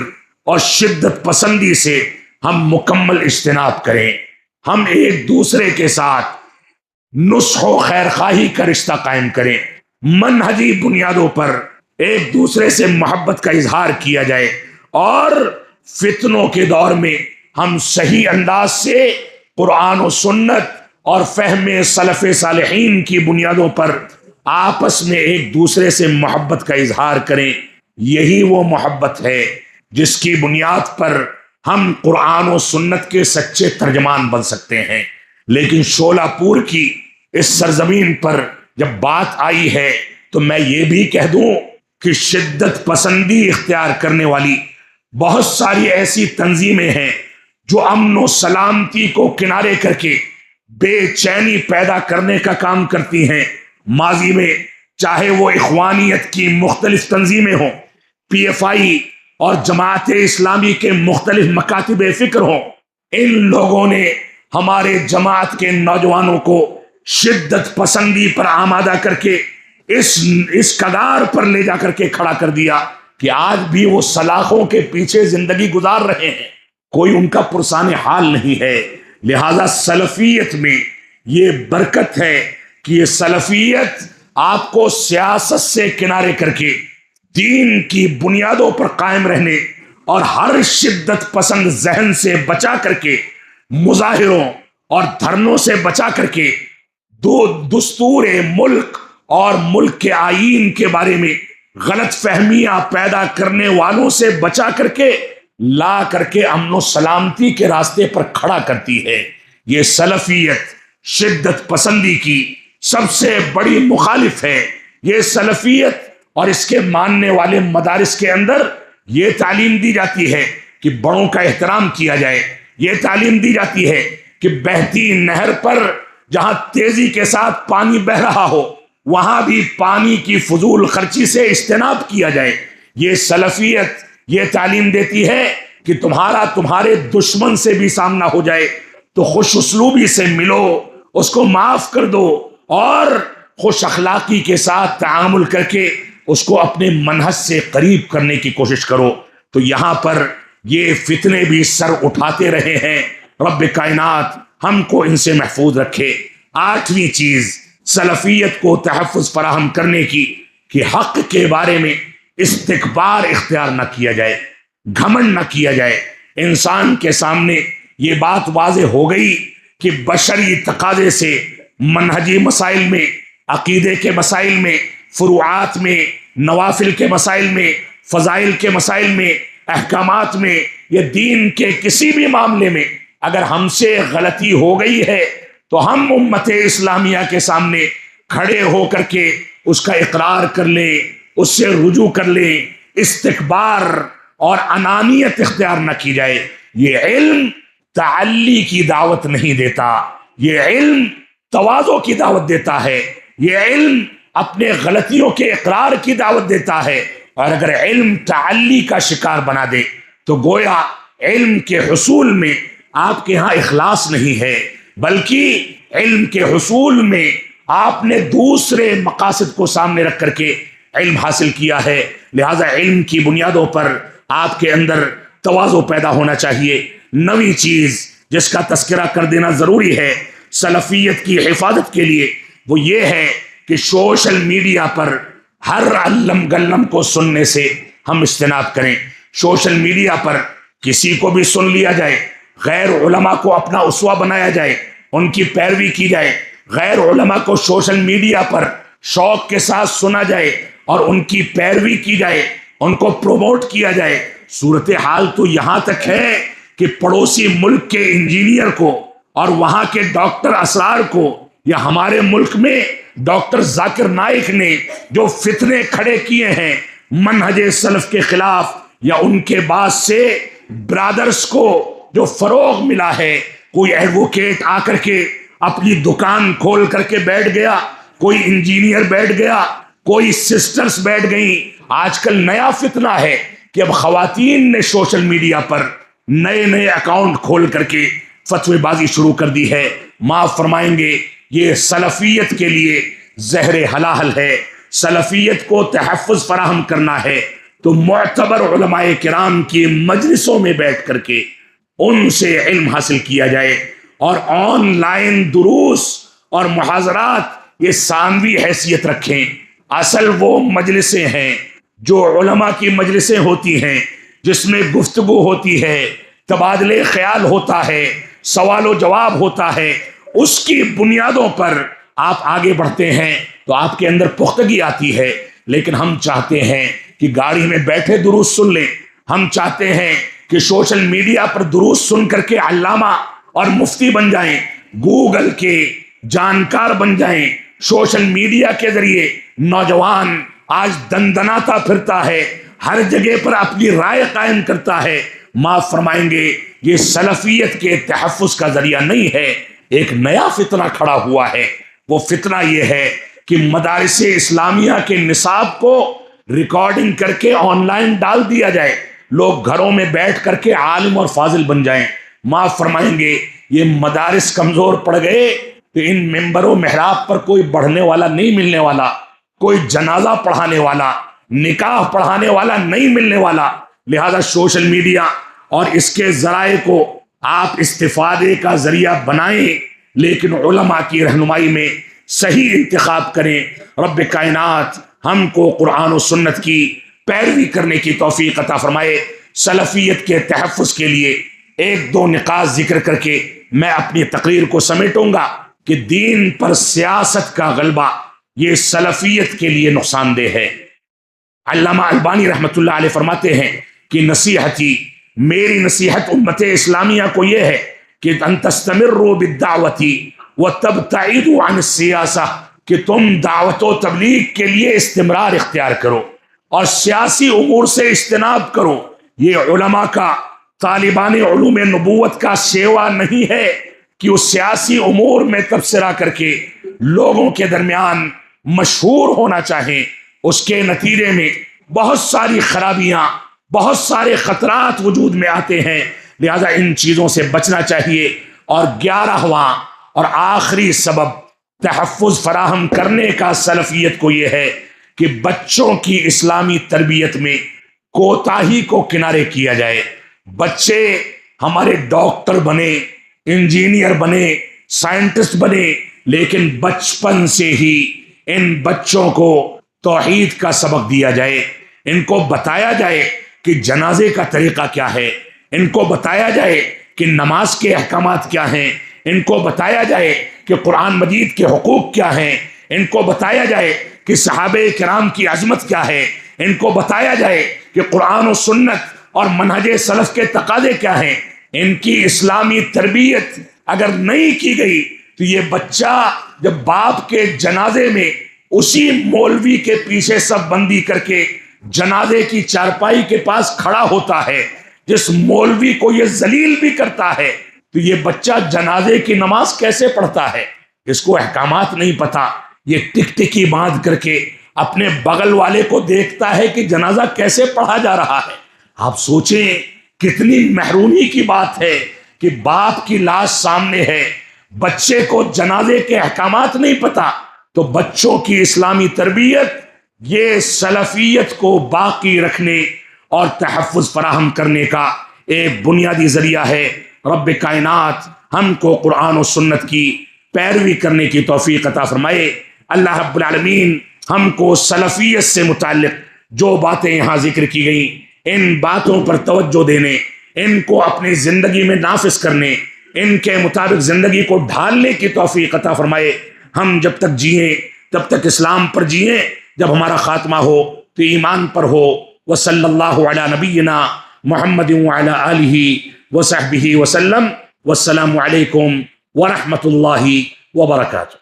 اور شدت پسندی سے ہم مکمل اجتناب کریں۔ ہم ایک دوسرے کے ساتھ نصح و خیر خواہی کا رشتہ قائم کریں، منہجی بنیادوں پر ایک دوسرے سے محبت کا اظہار کیا جائے، اور فتنوں کے دور میں ہم صحیح انداز سے قرآن و سنت اور فہم سلف صالحین کی بنیادوں پر آپس میں ایک دوسرے سے محبت کا اظہار کریں۔ یہی وہ محبت ہے جس کی بنیاد پر ہم قرآن و سنت کے سچے ترجمان بن سکتے ہیں۔ لیکن شولہ پور کی اس سرزمین پر جب بات آئی ہے تو میں یہ بھی کہہ دوں کہ شدت پسندی اختیار کرنے والی بہت ساری ایسی تنظیمیں ہیں جو امن و سلامتی کو کنارے کر کے بے چینی پیدا کرنے کا کام کرتی ہیں۔ ماضی میں چاہے وہ اخوانیت کی مختلف تنظیمیں ہوں، پی ایف آئی اور جماعت اسلامی کے مختلف مکاتب فکر ہوں، ان لوگوں نے ہمارے جماعت کے نوجوانوں کو شدت پسندی پر آمادہ کر کے اس قدار پر لے جا کر کے کھڑا کر دیا کہ آج بھی وہ سلاخوں کے پیچھے زندگی گزار رہے ہیں، کوئی ان کا پرسان حال نہیں ہے۔ لہذا سلفیت میں یہ برکت ہے کہ یہ سلفیت آپ کو سیاست سے کنارے کر کے دین کی بنیادوں پر قائم رہنے اور ہر شدت پسند ذہن سے بچا کر کے، مظاہروں اور دھرنوں سے بچا کر کے، دستور ملک اور ملک کے آئین کے بارے میں غلط فہمیاں پیدا کرنے والوں سے بچا کر کے لا کر کے امن و سلامتی کے راستے پر کھڑا کرتی ہے۔ یہ سلفیت شدت پسندی کی سب سے بڑی مخالف ہے۔ یہ سلفیت اور اس کے ماننے والے مدارس کے اندر یہ تعلیم دی جاتی ہے کہ بڑوں کا احترام کیا جائے، یہ تعلیم دی جاتی ہے کہ بہتی نہر پر جہاں تیزی کے ساتھ پانی بہ رہا ہو وہاں بھی پانی کی فضول خرچی سے اجتناب کیا جائے۔ یہ سلفیت یہ تعلیم دیتی ہے کہ تمہارے دشمن سے بھی سامنا ہو جائے تو خوش اسلوبی سے ملو، اس کو معاف کر دو، اور خوش اخلاقی کے ساتھ تعامل کر کے اس کو اپنے منہج سے قریب کرنے کی کوشش کرو۔ تو یہاں پر یہ فتنے بھی سر اٹھاتے رہے ہیں، رب کائنات ہم کو ان سے محفوظ رکھے۔ آٹھویں چیز سلفیت کو تحفظ فراہم کرنے کی کہ حق کے بارے میں استکبار اختیار نہ کیا جائے، گھمنڈ نہ کیا جائے۔ انسان کے سامنے یہ بات واضح ہو گئی کہ بشری تقاضے سے منہجی مسائل میں، عقیدے کے مسائل میں، فروعات میں، نوافل کے مسائل میں، فضائل کے مسائل میں، احکامات میں، یا دین کے کسی بھی معاملے میں اگر ہم سے غلطی ہو گئی ہے تو ہم امت اسلامیہ کے سامنے کھڑے ہو کر کے اس کا اقرار کر لیں، اس سے رجوع کر لیں۔ استکبار اور انانیت اختیار نہ کی جائے۔ یہ علم تعلی کی دعوت نہیں دیتا، یہ علم تواضع کی دعوت دیتا ہے، یہ علم اپنے غلطیوں کے اقرار کی دعوت دیتا ہے۔ اور اگر علم تعلی کا شکار بنا دے تو گویا علم کے حصول میں آپ کے ہاں اخلاص نہیں ہے، بلکہ علم کے حصول میں آپ نے دوسرے مقاصد کو سامنے رکھ کر کے علم حاصل کیا ہے۔ لہذا علم کی بنیادوں پر آپ کے اندر تواضع پیدا ہونا چاہیے۔ نویں چیز جس کا تذکرہ کر دینا ضروری ہے سلفیت کی حفاظت کے لیے، وہ یہ ہے کہ سوشل میڈیا پر ہر علم گلم کو سننے سے ہم اجتناب کریں۔ سوشل میڈیا پر کسی کو بھی سن لیا جائے، غیر علماء کو اپنا اسوہ بنایا جائے، ان کی پیروی کی جائے، غیر علماء کو سوشل میڈیا پر شوق کے ساتھ سنا جائے اور ان کی پیروی کی جائے، ان کو پروموٹ کیا جائے۔ صورتحال تو یہاں تک ہے کہ پڑوسی ملک کے انجینئر کو اور وہاں کے ڈاکٹر اسرار کو، یا ہمارے ملک میں ڈاکٹر ذاکر نائک نے جو فتنے کھڑے کیے ہیں منہج سلف کے خلاف، یا ان کے بعد سے برادرز کو جو فروغ ملا ہے، کوئی ایڈوکیٹ آ کر کے اپنی دکان کھول کر کے بیٹھ گیا، کوئی انجینئر بیٹھ گیا، کوئی سسٹرز بیٹھ گئیں۔ آج کل نیا فتنہ ہے کہ اب خواتین نے سوشل میڈیا پر نئے نئے اکاؤنٹ کھول کر کے فتوی بازی شروع کر دی ہے۔ معاف فرمائیں گے، یہ سلفیت کے لیے زہر حلال ہے۔ سلفیت کو تحفظ فراہم کرنا ہے تو معتبر علماء کرام کی مجلسوں میں بیٹھ کر کے ان سے علم حاصل کیا جائے، اور آن لائن دروس اور محاضرات یہ ثانوی حیثیت رکھیں۔ اصل وہ مجلسیں ہیں جو علماء کی مجلسیں ہوتی ہیں، جس میں گفتگو ہوتی ہے، تبادلے خیال ہوتا ہے، سوال و جواب ہوتا ہے۔ اس کی بنیادوں پر آپ آگے بڑھتے ہیں تو آپ کے اندر پختگی آتی ہے۔ لیکن ہم چاہتے ہیں کہ گاڑی میں بیٹھے دروس سن لیں، ہم چاہتے ہیں کہ سوشل میڈیا پر دروس سن کر کے علامہ اور مفتی بن جائیں، گوگل کے جانکار بن جائیں۔ سوشل میڈیا کے ذریعے نوجوان آج دندناتا پھرتا ہے، ہر جگہ پر اپنی رائے قائم کرتا ہے۔ معاف فرمائیں گے، یہ سلفیت کے تحفظ کا ذریعہ نہیں ہے۔ ایک نیا فتنہ کھڑا ہوا ہے، وہ فتنہ یہ ہے کہ مدارس اسلامیہ کے نصاب کو ریکارڈنگ کر کے آن لائن ڈال دیا جائے، لوگ گھروں میں بیٹھ کر کے عالم اور فاضل بن جائیں۔ معاف فرمائیں گے، یہ مدارس کمزور پڑ گئے تو ان ممبر و محراب پر کوئی بڑھنے والا نہیں ملنے والا، کوئی جنازہ پڑھانے والا، نکاح پڑھانے والا نہیں ملنے والا۔ لہذا سوشل میڈیا اور اس کے ذرائع کو آپ استفادے کا ذریعہ بنائیں، لیکن علماء کی رہنمائی میں صحیح انتخاب کریں۔ رب کائنات ہم کو قرآن و سنت کی پیروی کرنے کی توفیق عطا فرمائے۔ سلفیت کے تحفظ کے لیے ایک دو نقاط ذکر کر کے میں اپنی تقریر کو سمیٹوں گا کہ دین پر سیاست کا غلبہ یہ سلفیت کے لیے نقصان دہ ہے۔ علامہ البانی رحمۃ اللہ علیہ فرماتے ہیں کہ نصیحتی، میری نصیحت امت اسلامیہ کو یہ ہے کہ ان تستمروا بالدعوت وتبتعدوا عن السیاسہ، کہ تم دعوت و تبلیغ کے لیے استمرار اختیار کرو اور سیاسی امور سے اجتناب کرو۔ یہ علماء کا، طالبان علوم نبوت کا سیوا نہیں ہے کہ وہ سیاسی امور میں تبصرہ کر کے لوگوں کے درمیان مشہور ہونا چاہیں۔ اس کے نتیجے میں بہت ساری خرابیاں، بہت سارے خطرات وجود میں آتے ہیں۔ لہذا ان چیزوں سے بچنا چاہیے۔ اور 11واں اور آخری سبب تحفظ فراہم کرنے کا سلفیت کو یہ ہے کہ بچوں کی اسلامی تربیت میں کوتاہی کو کنارے کیا جائے۔ بچے ہمارے ڈاکٹر بنے، انجینئر بنے، سائنٹسٹ بنے، لیکن بچپن سے ہی ان بچوں کو توحید کا سبق دیا جائے، ان کو بتایا جائے کہ جنازے کا طریقہ کیا ہے، ان کو بتایا جائے کہ نماز کے احکامات کیا ہیں، ان کو بتایا جائے کہ قرآن مجید کے حقوق کیا ہیں، ان کو بتایا جائے کہ صحابہ کرام کی عظمت کیا ہے، ان کو بتایا جائے کہ قرآن و سنت اور منہج سلف کے تقاضے کیا ہیں۔ ان کی اسلامی تربیت اگر نہیں کی گئی تو یہ بچہ جب باپ کے جنازے میں اسی مولوی کے پیچھے سب بندی کر کے جنازے کی چارپائی کے پاس کھڑا ہوتا ہے، جس مولوی کو یہ ذلیل بھی کرتا ہے، تو یہ بچہ جنازے کی نماز کیسے پڑھتا ہے؟ اس کو احکامات نہیں پتا۔ یہ ٹک ٹکی باندھ کر کے اپنے بغل والے کو دیکھتا ہے کہ جنازہ کیسے پڑھا جا رہا ہے۔ آپ سوچیں کتنی محرومی کی بات ہے کہ باپ کی لاش سامنے ہے، بچے کو جنازے کے احکامات نہیں پتا۔ تو بچوں کی اسلامی تربیت یہ سلفیت کو باقی رکھنے اور تحفظ فراہم کرنے کا ایک بنیادی ذریعہ ہے۔ رب کائنات ہم کو قرآن و سنت کی پیروی کرنے کی توفیق عطا فرمائے۔ اللہ رب العالمین ہم کو سلفیت سے متعلق جو باتیں یہاں ذکر کی گئیں ان باتوں پر توجہ دینے، ان کو اپنی زندگی میں نافذ کرنے، ان کے مطابق زندگی کو ڈھالنے کی توفیق عطا فرمائے۔ ہم جب تک جئیں تب تک اسلام پر جئیں، جب ہمارا خاتمہ ہو تو ایمان پر ہو۔ وصلی اللہ علی نبینا محمد وعلی آلہ وصحبہ وسلم۔ والسلام علیکم ورحمۃ اللہ وبرکاتہ۔